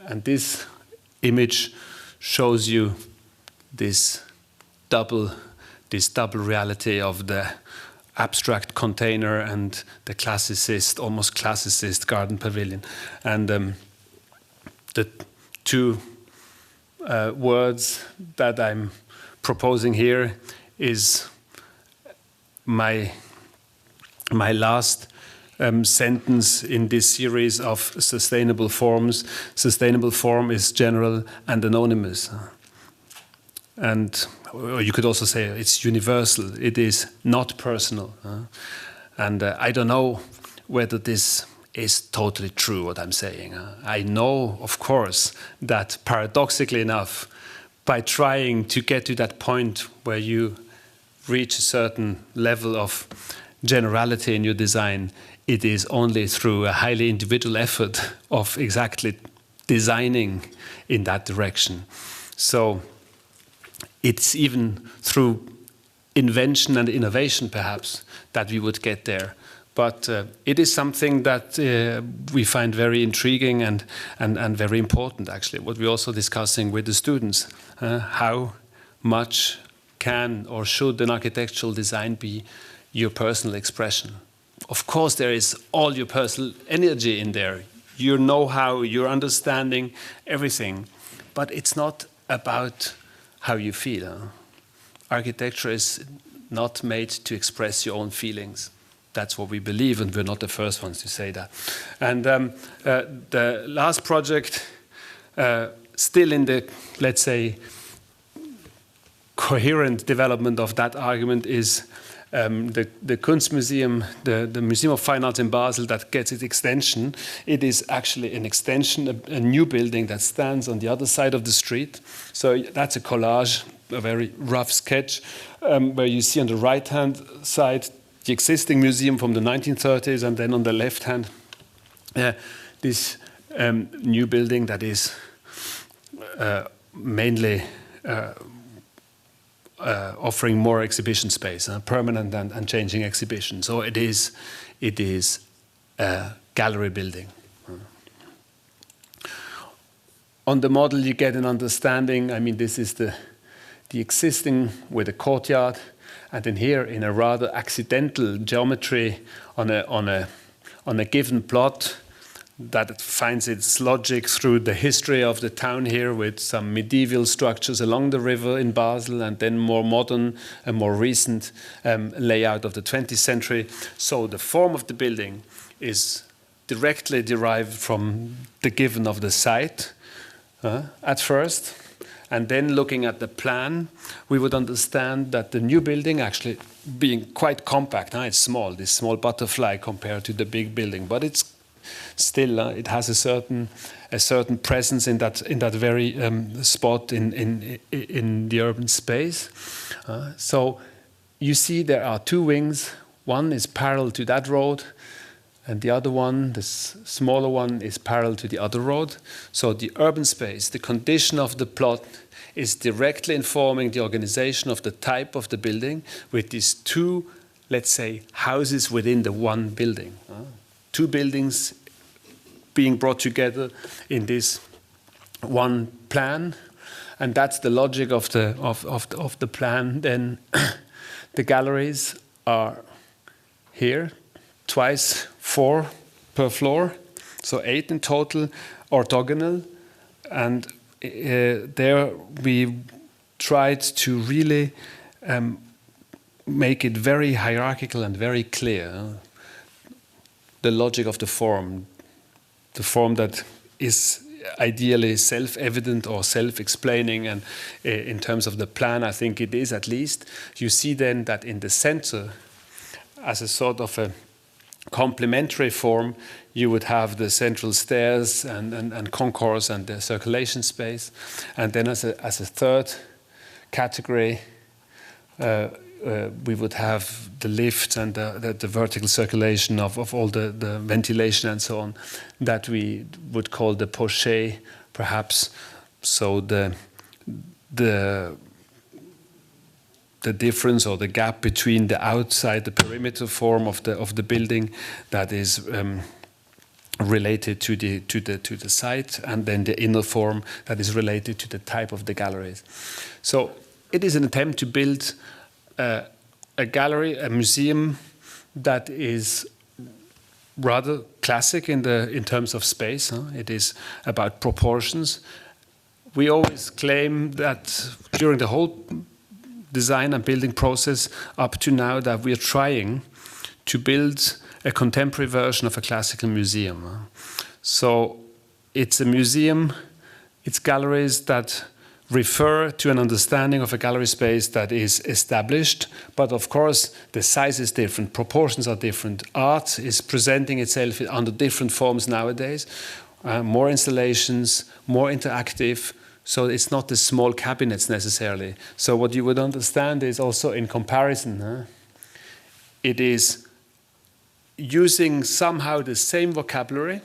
And this image shows you this double reality of the abstract container and the classicist, almost classicist garden pavilion. And the two words that I'm proposing here is my last sentence in this series of sustainable forms. Sustainable form is general and anonymous. And or you could also say it's universal. It is not personal. And I don't know whether this is totally true, what I'm saying. I know, of course, that paradoxically enough, by trying to get to that point where you reach a certain level of generality in your design, it is only through a highly individual effort of exactly designing in that direction. So it's even through invention and innovation, perhaps, that we would get there. But it is something that we find very intriguing and very important, actually, what we're also discussing with the students. How much can or should an architectural design be your personal expression? Of course, there is all your personal energy in there, your know-how, your understanding, everything. But it's not about how you feel. Architecture is not made to express your own feelings. That's what we believe, and we're not the first ones to say that. And the last project, still in the, let's say, coherent development of that argument, is the Kunstmuseum, the Museum of Fine Arts in Basel, that gets its extension. It is actually an extension, a new building that stands on the other side of the street. So that's a collage, a very rough sketch, where you see on the right-hand side the existing museum from the 1930s, and then on the left hand, this new building that is mainly offering more exhibition space, permanent and changing exhibition. So it is a gallery building. On the model, you get an understanding. I mean, this is the existing with a courtyard. And then here, in a rather accidental geometry on a given plot that finds its logic through the history of the town here, with some medieval structures along the river in Basel, and then more modern and more recent layout of the 20th century. So the form of the building is directly derived from the given of the site at first. And then looking at the plan, we would understand that the new building, actually being quite compact, it's small, this small butterfly compared to the big building, but it's still it has a certain presence in that very spot in the urban space. So you see there are two wings. One is parallel to that road, and the other one, the smaller one, is parallel to the other road. So the urban space, the condition of the plot, is directly informing the organization of the type of the building, with these two, let's say, houses within the one building. Two buildings being brought together in this one plan, and that's the logic of the plan. Then the galleries are here, twice 4 per floor, so 8 in total, orthogonal. And there we tried to really make it very hierarchical and very clear. The logic of the form that is ideally self-evident or self-explaining, and in terms of the plan, I think it is at least. You see then that in the center, as a sort of a complementary form, you would have the central stairs and concourse and the circulation space. And then as a third category, we would have the lift and the vertical circulation of all the ventilation and so on, that we would call the poché, perhaps. So the difference or the gap between the outside, the perimeter form of the building that is related to the site, and then the inner form that is related to the type of the galleries. So it is an attempt to build a gallery, a museum that is rather classic in terms of space. It is about proportions. We always claim that during the whole design and building process up to now that we are trying to build a contemporary version of a classical museum. So it's a museum, it's galleries that refer to an understanding of a gallery space that is established, but of course the size is different, proportions are different. Art is presenting itself under different forms nowadays, more installations, more interactive, so it's not the small cabinets necessarily. So what you would understand is also in comparison, it is using somehow the same vocabulary,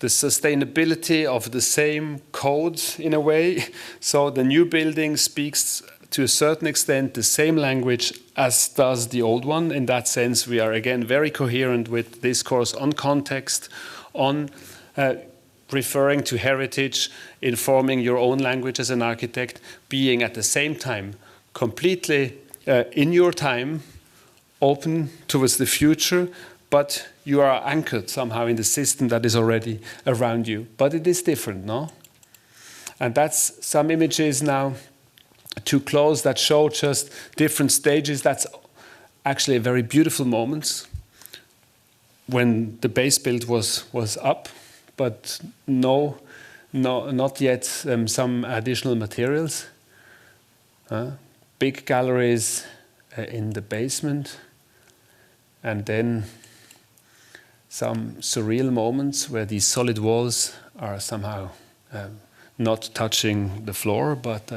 the sustainability of the same codes in a way. So the new building speaks to a certain extent the same language as does the old one. In that sense, we are again very coherent with discourse on context, on referring to heritage, informing your own language as an architect, being at the same time completely in your time, open towards the future, but you are anchored somehow in the system that is already around you. But it is different, no? And that's some images now too close that show just different stages. That's actually a very beautiful moment when the base build was up, but not yet some additional materials. Big galleries in the basement, and then some surreal moments where these solid walls are somehow not touching the floor, but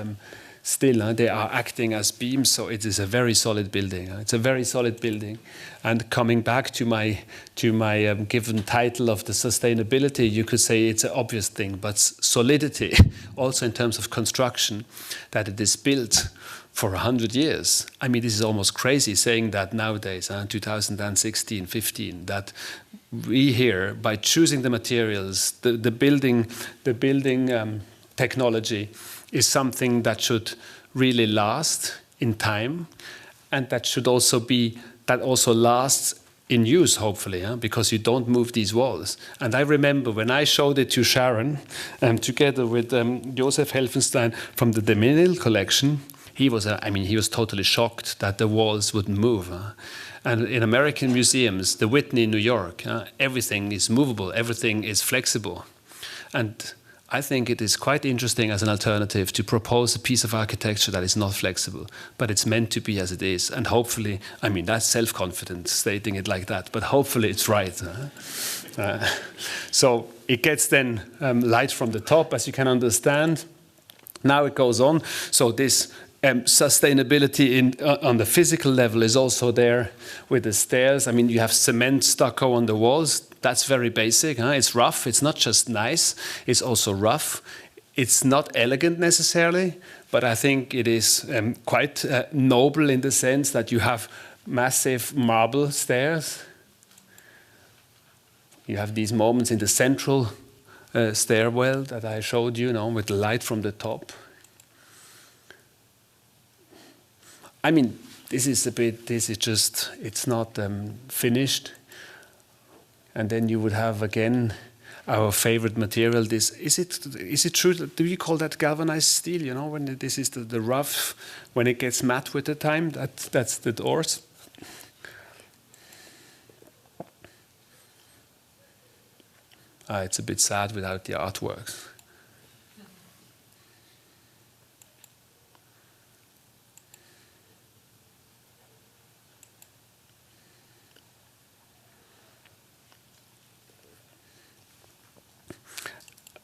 still they are acting as beams, so it is a very solid building. It's a very solid building. And coming back to my given title of the sustainability, you could say it's an obvious thing, but solidity, also in terms of construction, that it is built for 100 years. I mean, this is almost crazy saying that nowadays, 2016, 15, that we here, by choosing the materials, the building technology is something that should really last in time, and that should also be, that also lasts in use, hopefully, because you don't move these walls. And I remember when I showed it to Sharon, together with Josef Helfenstein from the De Menil collection, he was totally shocked that the walls wouldn't move. And in American museums, the Whitney in New York, everything is movable, everything is flexible. And I think it is quite interesting as an alternative to propose a piece of architecture that is not flexible, but it's meant to be as it is. And hopefully, I mean, that's self-confident stating it like that, but hopefully it's right. So it gets then light from the top, as you can understand. Now it goes on. So this sustainability on the physical level is also there with the stairs. I mean, you have cement stucco on the walls. That's very basic. It's rough. It's not just nice. It's also rough. It's not elegant necessarily, but I think it is quite noble in the sense that you have massive marble stairs. You have these moments in the central stairwell that I showed you, with the light from the top. I mean, it's not finished. And then you would have again, our favorite material. This is it true? Do you call that galvanized steel? You know, when this is the rough, when it gets matte with the time, that's the doors. It's a bit sad without the artworks.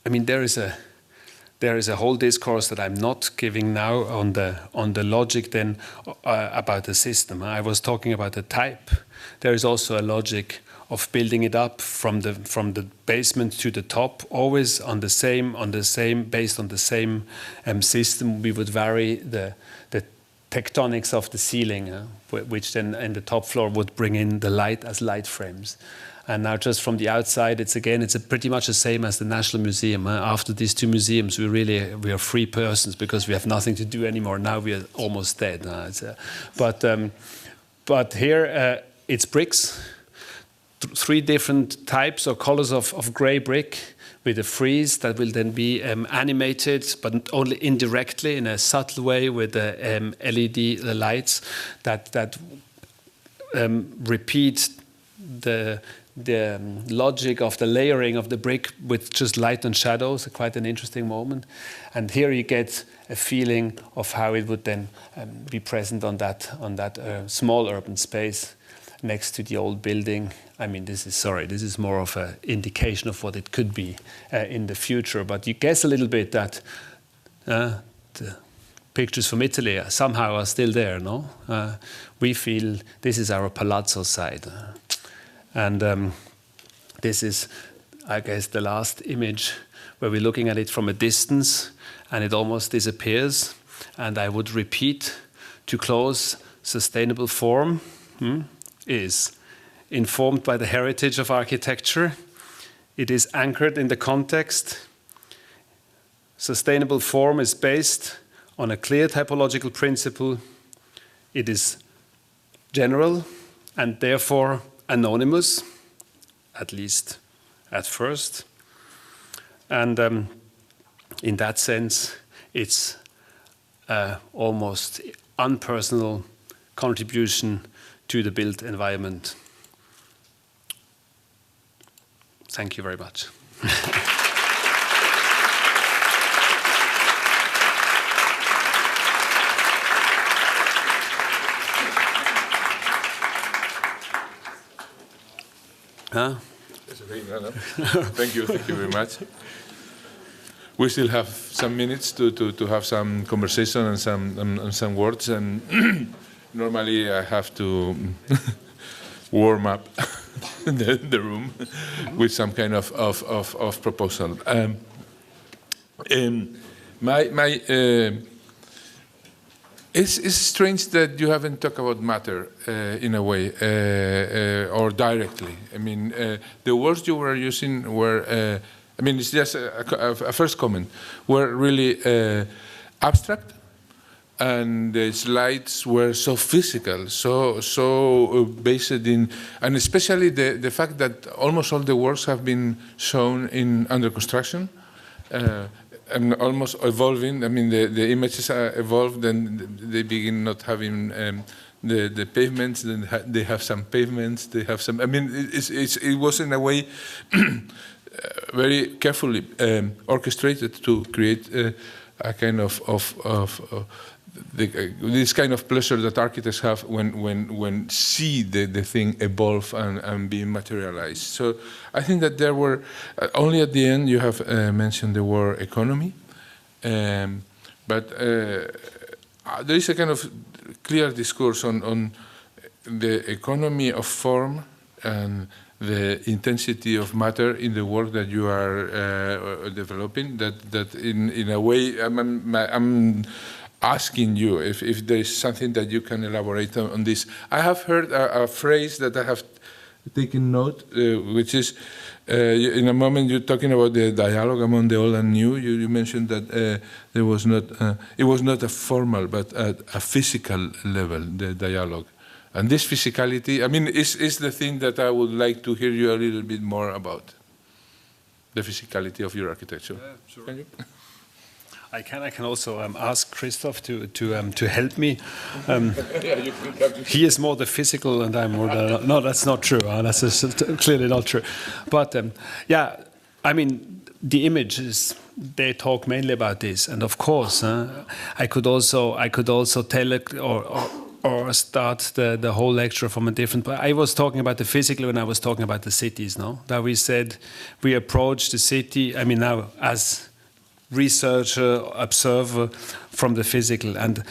I mean, there is a whole discourse that I'm not giving now on the logic then about the system. I was talking about the type. There is also a logic of building it up from the basement to the top, always on the same based on the same system. We would vary the tectonics of the ceiling, which then in the top floor would bring in the light as light frames. And now just from the outside, it's pretty much the same as the National Museum. After these two museums, we are free persons because we have nothing to do anymore. Now we are almost dead. But here it's bricks, three different types or colors of grey brick with a frieze that will then be animated, but only indirectly in a subtle way with the LED lights that repeat the logic of the layering of the brick with just light and shadows, quite an interesting moment. And here you get a feeling of how it would then be present on that small urban space next to the old building. I mean, this is more of an indication of what it could be in the future. But you guess a little bit that the pictures from Italy somehow are still there, no? We feel this is our palazzo side. And this is, I guess, the last image where we're looking at it from a distance and it almost disappears. And I would repeat, to close, sustainable form is informed by the heritage of architecture. It is anchored in the context. Sustainable form is based on a clear typological principle. It is general and therefore anonymous, at least at first. And in that sense, it's almost unpersonal contribution to the built environment. Thank you very much. Huh? Thank you very much. We still have some minutes to have some conversation and some words, and normally I have to warm up the room with some kind of proposal. It's strange that you haven't talked about matter in a way or directly. I mean, the words you were using were, I mean, it's just a first comment, were really abstract, and the slides were so physical, so based in, and especially the fact that almost all the works have been shown under construction. And almost evolving. I mean, the images are evolved, and they begin not having the pavements. Then they have some pavements. They have some. I mean, it was in a way very carefully orchestrated to create a kind of this kind of pleasure that architects have when see the thing evolve and be materialized. So I think that there were only at the end you have mentioned the word economy, but there is a kind of clear discourse on the economy of form and the intensity of matter in the work that you are developing. That in a way I'm asking you if there is something that you can elaborate on this. I have heard a phrase that I have taken note, which is, in a moment you're talking about the dialogue among the old and new. You mentioned that there was not, it was not a formal but a physical level, the dialogue. And this physicality, I mean, is the thing that I would like to hear you a little bit more about. the physicality of your architecture. Yeah, sure. Can you? I can also ask Christoph to help me. He is more the physical, and I'm more the. No, that's not true. That's just clearly not true. But yeah, I mean, the images, they talk mainly about this, and of course, I could also tell or start the whole lecture from a different. But I was talking about the physical when I was talking about the cities. No, that we said we approach the city. I mean, now as researcher, observer from the physical, and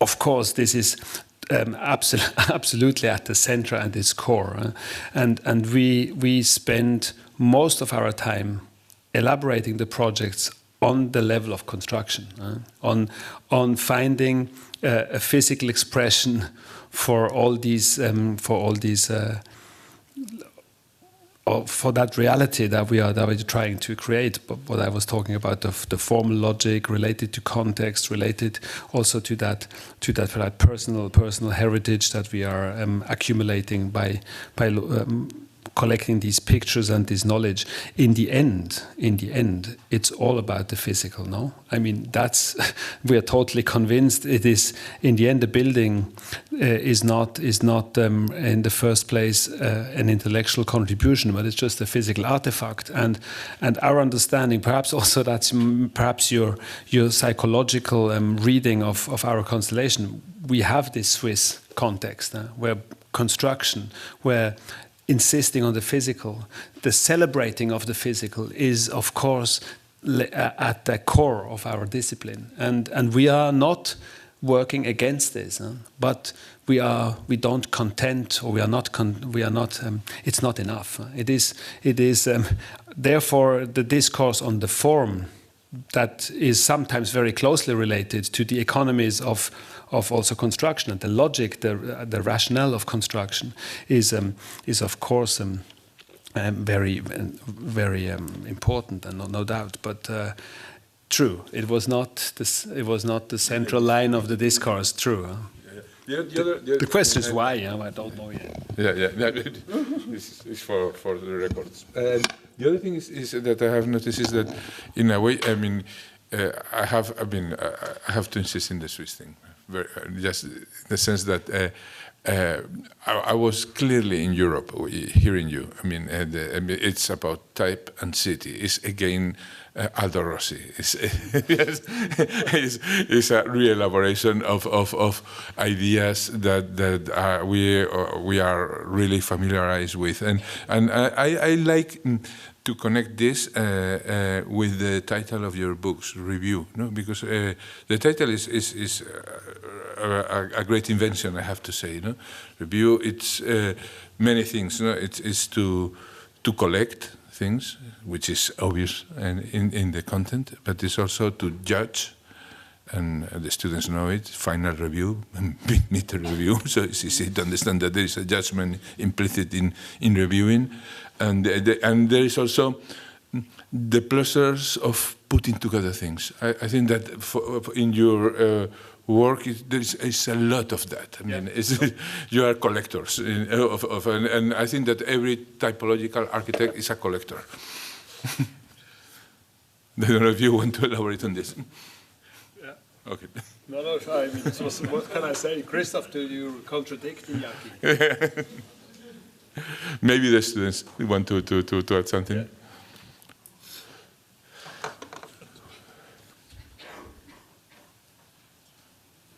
of course, this is absolutely at the center and its core. And we spend most of our time elaborating the projects on the level of construction, on finding a physical expression for all these for that reality that we're trying to create. But what I was talking about, the formal logic related to context, related also to that personal heritage that we are accumulating by collecting these pictures and this knowledge. In the end, it's all about the physical. No, I mean we are totally convinced it is. In the end, the building is not in the first place an intellectual contribution, but it's just a physical artifact. And our understanding, perhaps also that's perhaps your psychological reading of our constellation. We have this Swiss context where construction, where insisting on the physical, the celebrating of the physical is, of course, at the core of our discipline, and we are not working against this, but we don't content, or we are not. It's not enough. It is. Therefore, the discourse on the form that is sometimes very closely related to the economies of also construction, and the logic, the rationale of construction is of course very important, and no doubt. But true, it was not the central line of the discourse. True. The question is why. I don't know yet. Yeah. This is for the records. The other thing is that I have noticed is that, in a way, I mean, I have to insist in the Swiss thing. Just in the sense that I was clearly in Europe hearing you. I mean, it's about type and city. It's again Aldo Rossi. It's a re-elaboration of ideas that we are really familiarized with, and I like to connect this with the title of your books, Review, no? Because the title is a great invention, I have to say. No? Review, it's many things. No? It's to collect things, which is obvious in the content, but it's also to judge, and the students know it, final review, mid review, so it's easy to understand that there is a judgment implicit in reviewing, and there is also the pleasures of putting together things. I think that in your work, there is a lot of that. I mean, you are collectors, and I think that every typological architect is a collector. I don't know if you want to elaborate on this. Yeah. Okay. No, I mean, what can I say? Christoph, do you contradict Iñaki? Maybe the students want to add something. Yeah.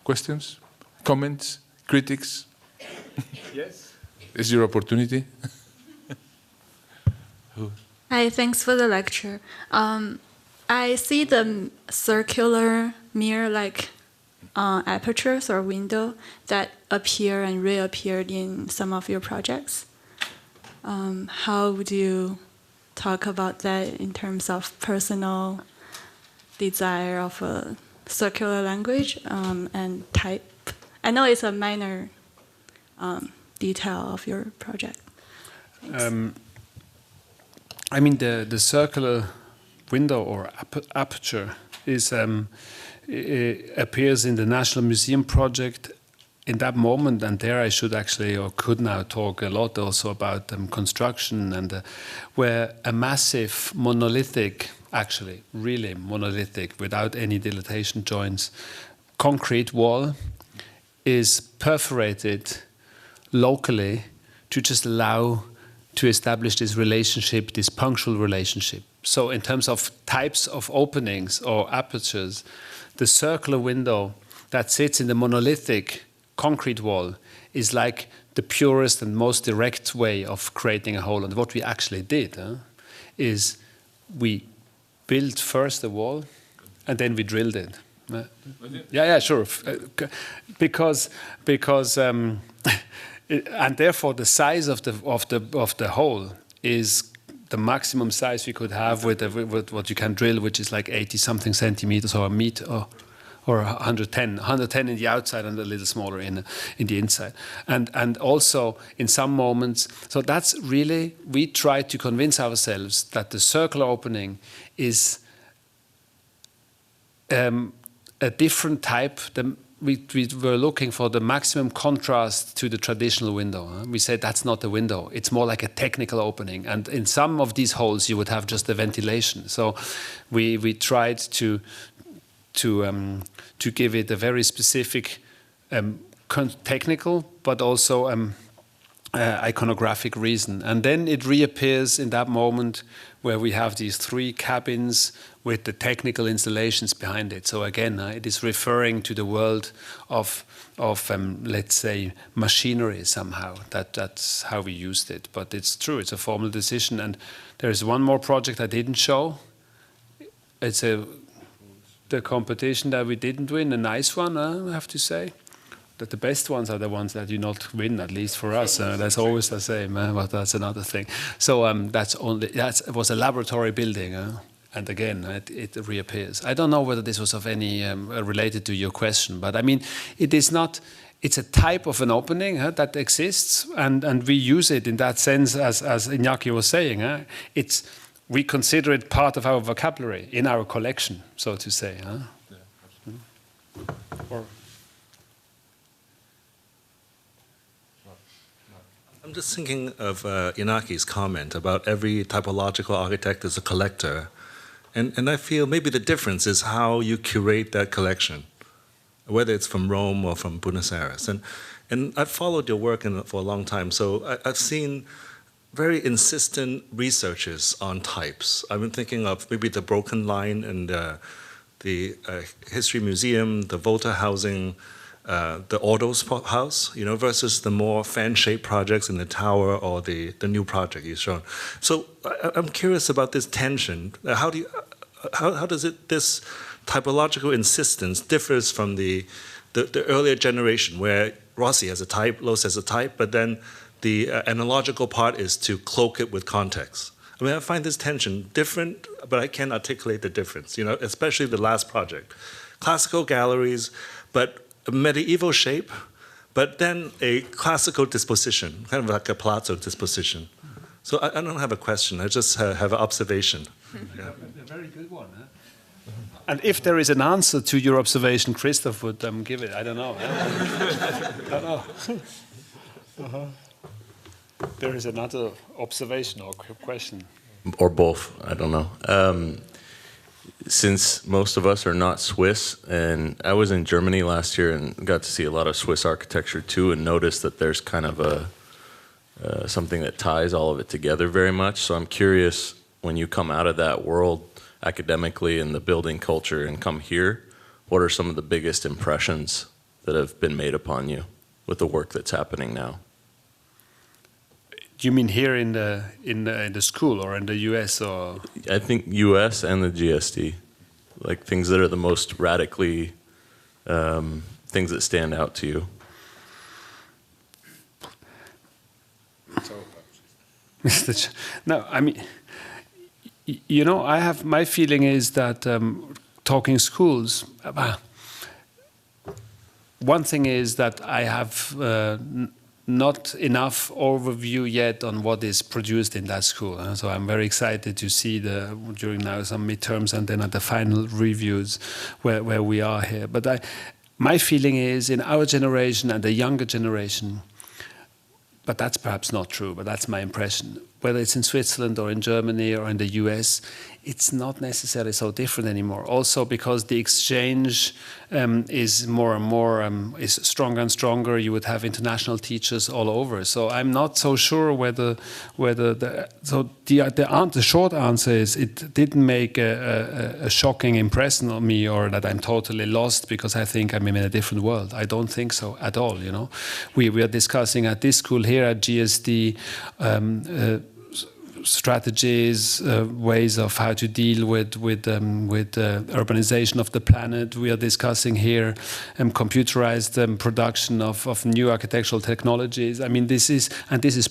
Questions, comments, critics? Yes. Is your opportunity? Hi, thanks for the lecture. I see the circular mirror-like apertures or window that appear and reappeared in some of your projects. How would you talk about that in terms of personal desire of a circular language and type? I know it's a minor detail of your project. I mean, the circular window or aperture is appears in the National Museum project in that moment, and there I should actually, or could now talk a lot also about construction, and where a massive monolithic, actually really monolithic, without any dilatation joints, concrete wall is perforated locally to just allow to establish this relationship, this punctual relationship. So in terms of types of openings or apertures, the circular window that sits in the monolithic concrete wall is like the purest and most direct way of creating a hole. And what we actually did is we built first the wall and then we drilled it. Yeah, sure. Because and therefore the size of the hole is the maximum size we could have with what you can drill, which is like 80 something centimeters or a meter or 110 in the outside and a little smaller in the inside. And also in some moments, so that's really, we try to convince ourselves that the circular opening is a different type. We were looking for the maximum contrast to the traditional window. We said that's not a window. It's more like a technical opening. And in some of these holes, you would have just the ventilation. So we tried to give it a very specific technical, but also iconographic reason. And then it reappears in that moment where we have these three cabins with the technical installations behind it. So again, it is referring to the world of let's say, machinery somehow. That's how we used it. But it's true, it's a formal decision. And there's one more project I didn't show. It's the competition that we didn't win, a nice one, I have to say. That the best ones are the ones that you not win, at least for us. That's always the same, but that's another thing. So that was a laboratory building, and again it reappears. I don't know whether this was of any related to your question, but I mean it is not. It's a type of an opening that exists, and we use it in that sense, as Iñaki was saying. We consider it part of our vocabulary in our collection, so to say. Yeah, Or, I'm just thinking of Inaki's comment about every typological architect is a collector. And I feel maybe the difference is how you curate that collection, whether it's from Rome or from Buenos Aires. And I've followed your work for a long time, so I've seen very insistent researches on types. I've been thinking of maybe the Broken Line and the History Museum, the Volta housing, the Ordos house, versus the more fan-shaped projects in the tower or the new project you've shown. So I'm curious about this tension. How does this typological insistence differs from the earlier generation where Rossi has a type, Loos has a type, but then the analogical part is to cloak it with context. I mean, I find this tension different, but I can't articulate the difference, especially the last project. Classical galleries, but a medieval shape, but then a classical disposition, kind of like a palazzo disposition. So I don't have a question, I just have an observation. Yeah. A very good one. And if there is an answer to your observation, Christoph would give it. I don't know. I don't know. There is another observation or question. Or both, I don't know. Since most of us are not Swiss, and I was in Germany last year and got to see a lot of Swiss architecture too, and noticed that there's kind of something that ties all of it together very much. So I'm curious, when you come out of that world academically in the building culture and come here, what are some of the biggest impressions that have been made upon you with the work that's happening now? Do you mean here in the school or in the US or? I think US and the GSD, like things that are the most radically things that stand out to you. No, I mean, I have, my feeling is that talking schools, one thing is that I have not enough overview yet on what is produced in that school. So I'm very excited to see during now some midterms and then at the final reviews where we are here. But my feeling is in our generation and the younger generation, but that's perhaps not true, but that's my impression, whether it's in Switzerland or in Germany or in the US, it's not necessarily so different anymore. Also because the exchange is more and more, is stronger and stronger. You would have international teachers all over. So I'm not so sure whether the short answer is it didn't make a shocking impression on me, or that I'm totally lost because I think I'm in a different world. I don't think so at all. You know, we are discussing at this school here at GSD strategies, ways of how to deal with urbanization of the planet. We are discussing here computerized production of new architectural technologies. I mean, this is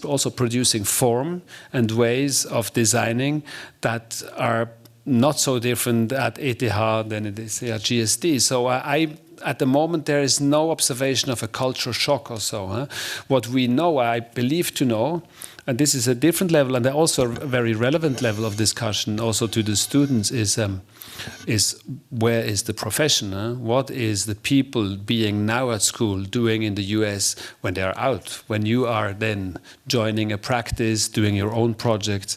also producing form and ways of designing that are not so different at ETH than it is at GSD. So at the moment, there is no observation of a culture shock or so. Huh? What we know, I believe to know, and this is a different level and also a very relevant level of discussion also to the students, is where is the profession? Huh? What is the people being now at school doing in the US when they are out? When you are then joining a practice, doing your own projects.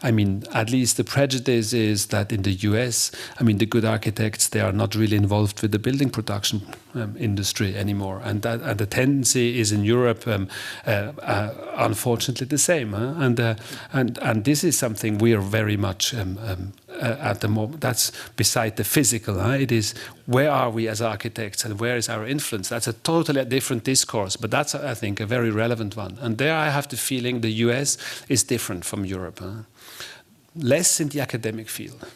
I mean, at least the prejudice is that in the US, I mean, the good architects, they are not really involved with the building production industry anymore. And the tendency is in Europe, unfortunately, the same. Huh? And this is something we are very much at the moment. That's beside the physical. Huh? It is where are we as architects and where is our influence? That's a totally different discourse, but that's, I think, a very relevant one. And there I have the feeling the US is different from Europe. Huh? Less in the academic field.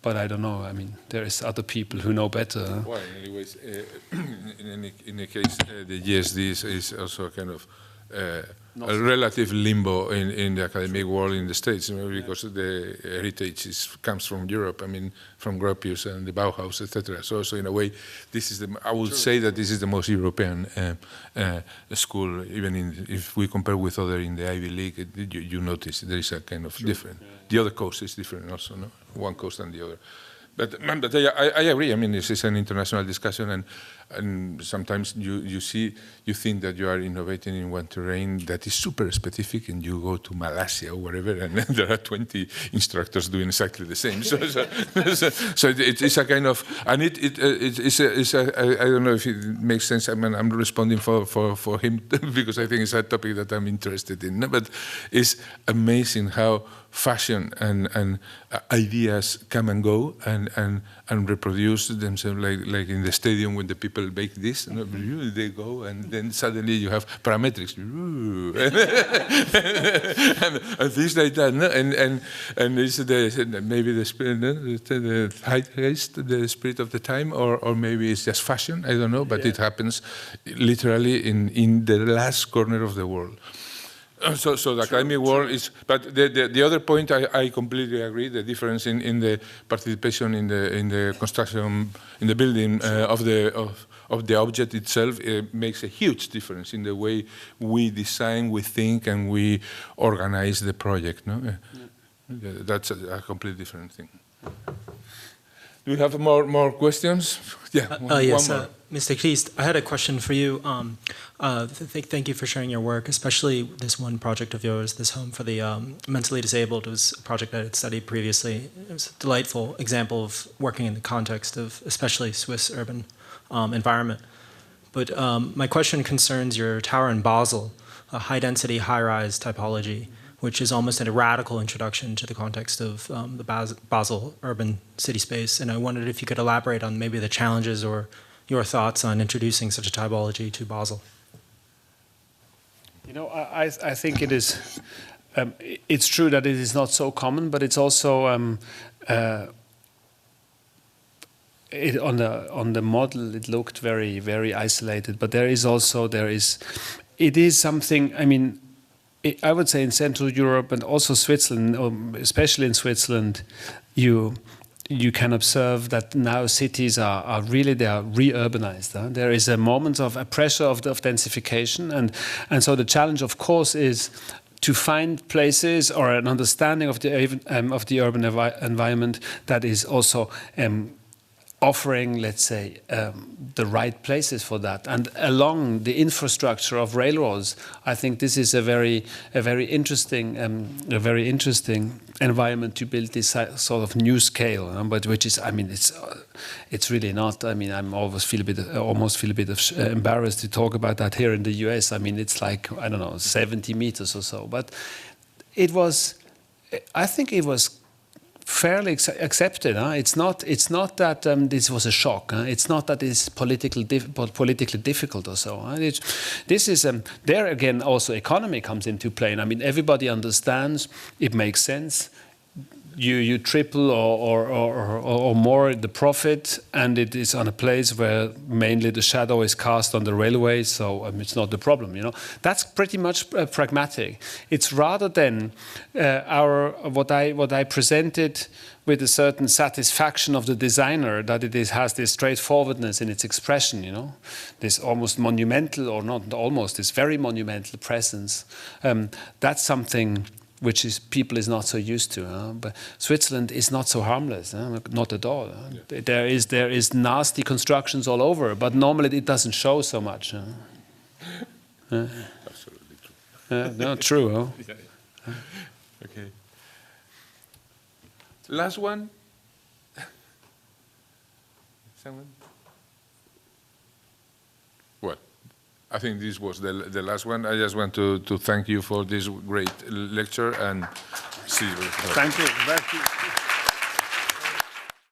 But I don't know. I mean, there is other people who know better. Huh? Well, anyways, in any case, the GSD is also a kind of a relative limbo in the academic world in the States, you know, because the heritage comes from Europe. I mean, from Gropius and the Bauhaus, etc. So in a way, this is I would say that this is the most European school. Even if we compare with other in the Ivy League, you notice there is a kind of different. Yeah. The other coast is different also, no? One coast and the other. But I agree. I mean, this is an international discussion, and sometimes you think that you are innovating in one terrain that is super specific, and you go to Malaysia or wherever, and there are 20 instructors doing exactly the same. So it's a kind of, and it's I don't know if it makes sense. I mean, I'm responding for him because I think it's a topic that I'm interested in. But it's amazing how fashion and ideas come and go and reproduce themselves like in the stadium when the people make this, you know, they go and then suddenly you have parametrics and things like that, no? and it's maybe the spirit, the zeitgeist, the spirit of the time, or maybe it's just fashion. I don't know, but it happens literally in the last corner of the world. So the academic world is, but the other point I completely agree. The difference in the participation in the construction, in the building of the object itself, makes a huge difference in the way we design, we think, and we organize the project. No, that's a completely different thing. Do you have more questions? Yeah. Yes, one more. Mr. Christ, I had a question for you. Thank you for sharing your work, especially this one project of yours, this home for the mentally disabled. It was a project I had studied previously. It was a delightful example of working in the context of especially Swiss urban environment. But my question concerns your tower in Basel, a high-density, high-rise typology, which is almost a radical introduction to the context of the Basel urban city space. And I wondered if you could elaborate on maybe the challenges or your thoughts on introducing such a typology to Basel. You know, I think it is. It's true that it is not so common, but it's also on the model. It looked very, very isolated. But it is something. I mean, I would say in Central Europe and also Switzerland, especially in Switzerland, you can observe that now cities are re-urbanized. Huh? There is a moment of a pressure of densification, and so the challenge, of course, is to find places or an understanding of the urban environment that is also offering, let's say, the right places for that. And along the infrastructure of railroads, I think this is a very interesting environment to build this sort of new scale. But which is, I mean, it's really not. I mean, I'm almost feel a bit embarrassed to talk about that here in the US. I mean, it's like, I don't know, 70 meters or so. But it was, I think it was fairly accepted. It's not that this was a shock. It's not that it's politically difficult or so. This is there again. Also, economy comes into play. And I mean, everybody understands. It makes sense. You triple or more the profit, and it is on a place where mainly the shadow is cast on the railway, so it's not the problem. That's pretty much pragmatic. It's rather than what I presented with a certain satisfaction of the designer, that it has this straightforwardness in its expression. This almost monumental, or not almost, this very monumental presence. That's something which people is not so used to. But Switzerland is not so harmless, not at all. Yeah. There is nasty constructions all over, but normally it doesn't show so much. Absolutely true. No, true. Huh? Yeah. Okay. Last one. Someone? What? I think this was the last one. I just want to thank you for this great lecture and see you. Thank you.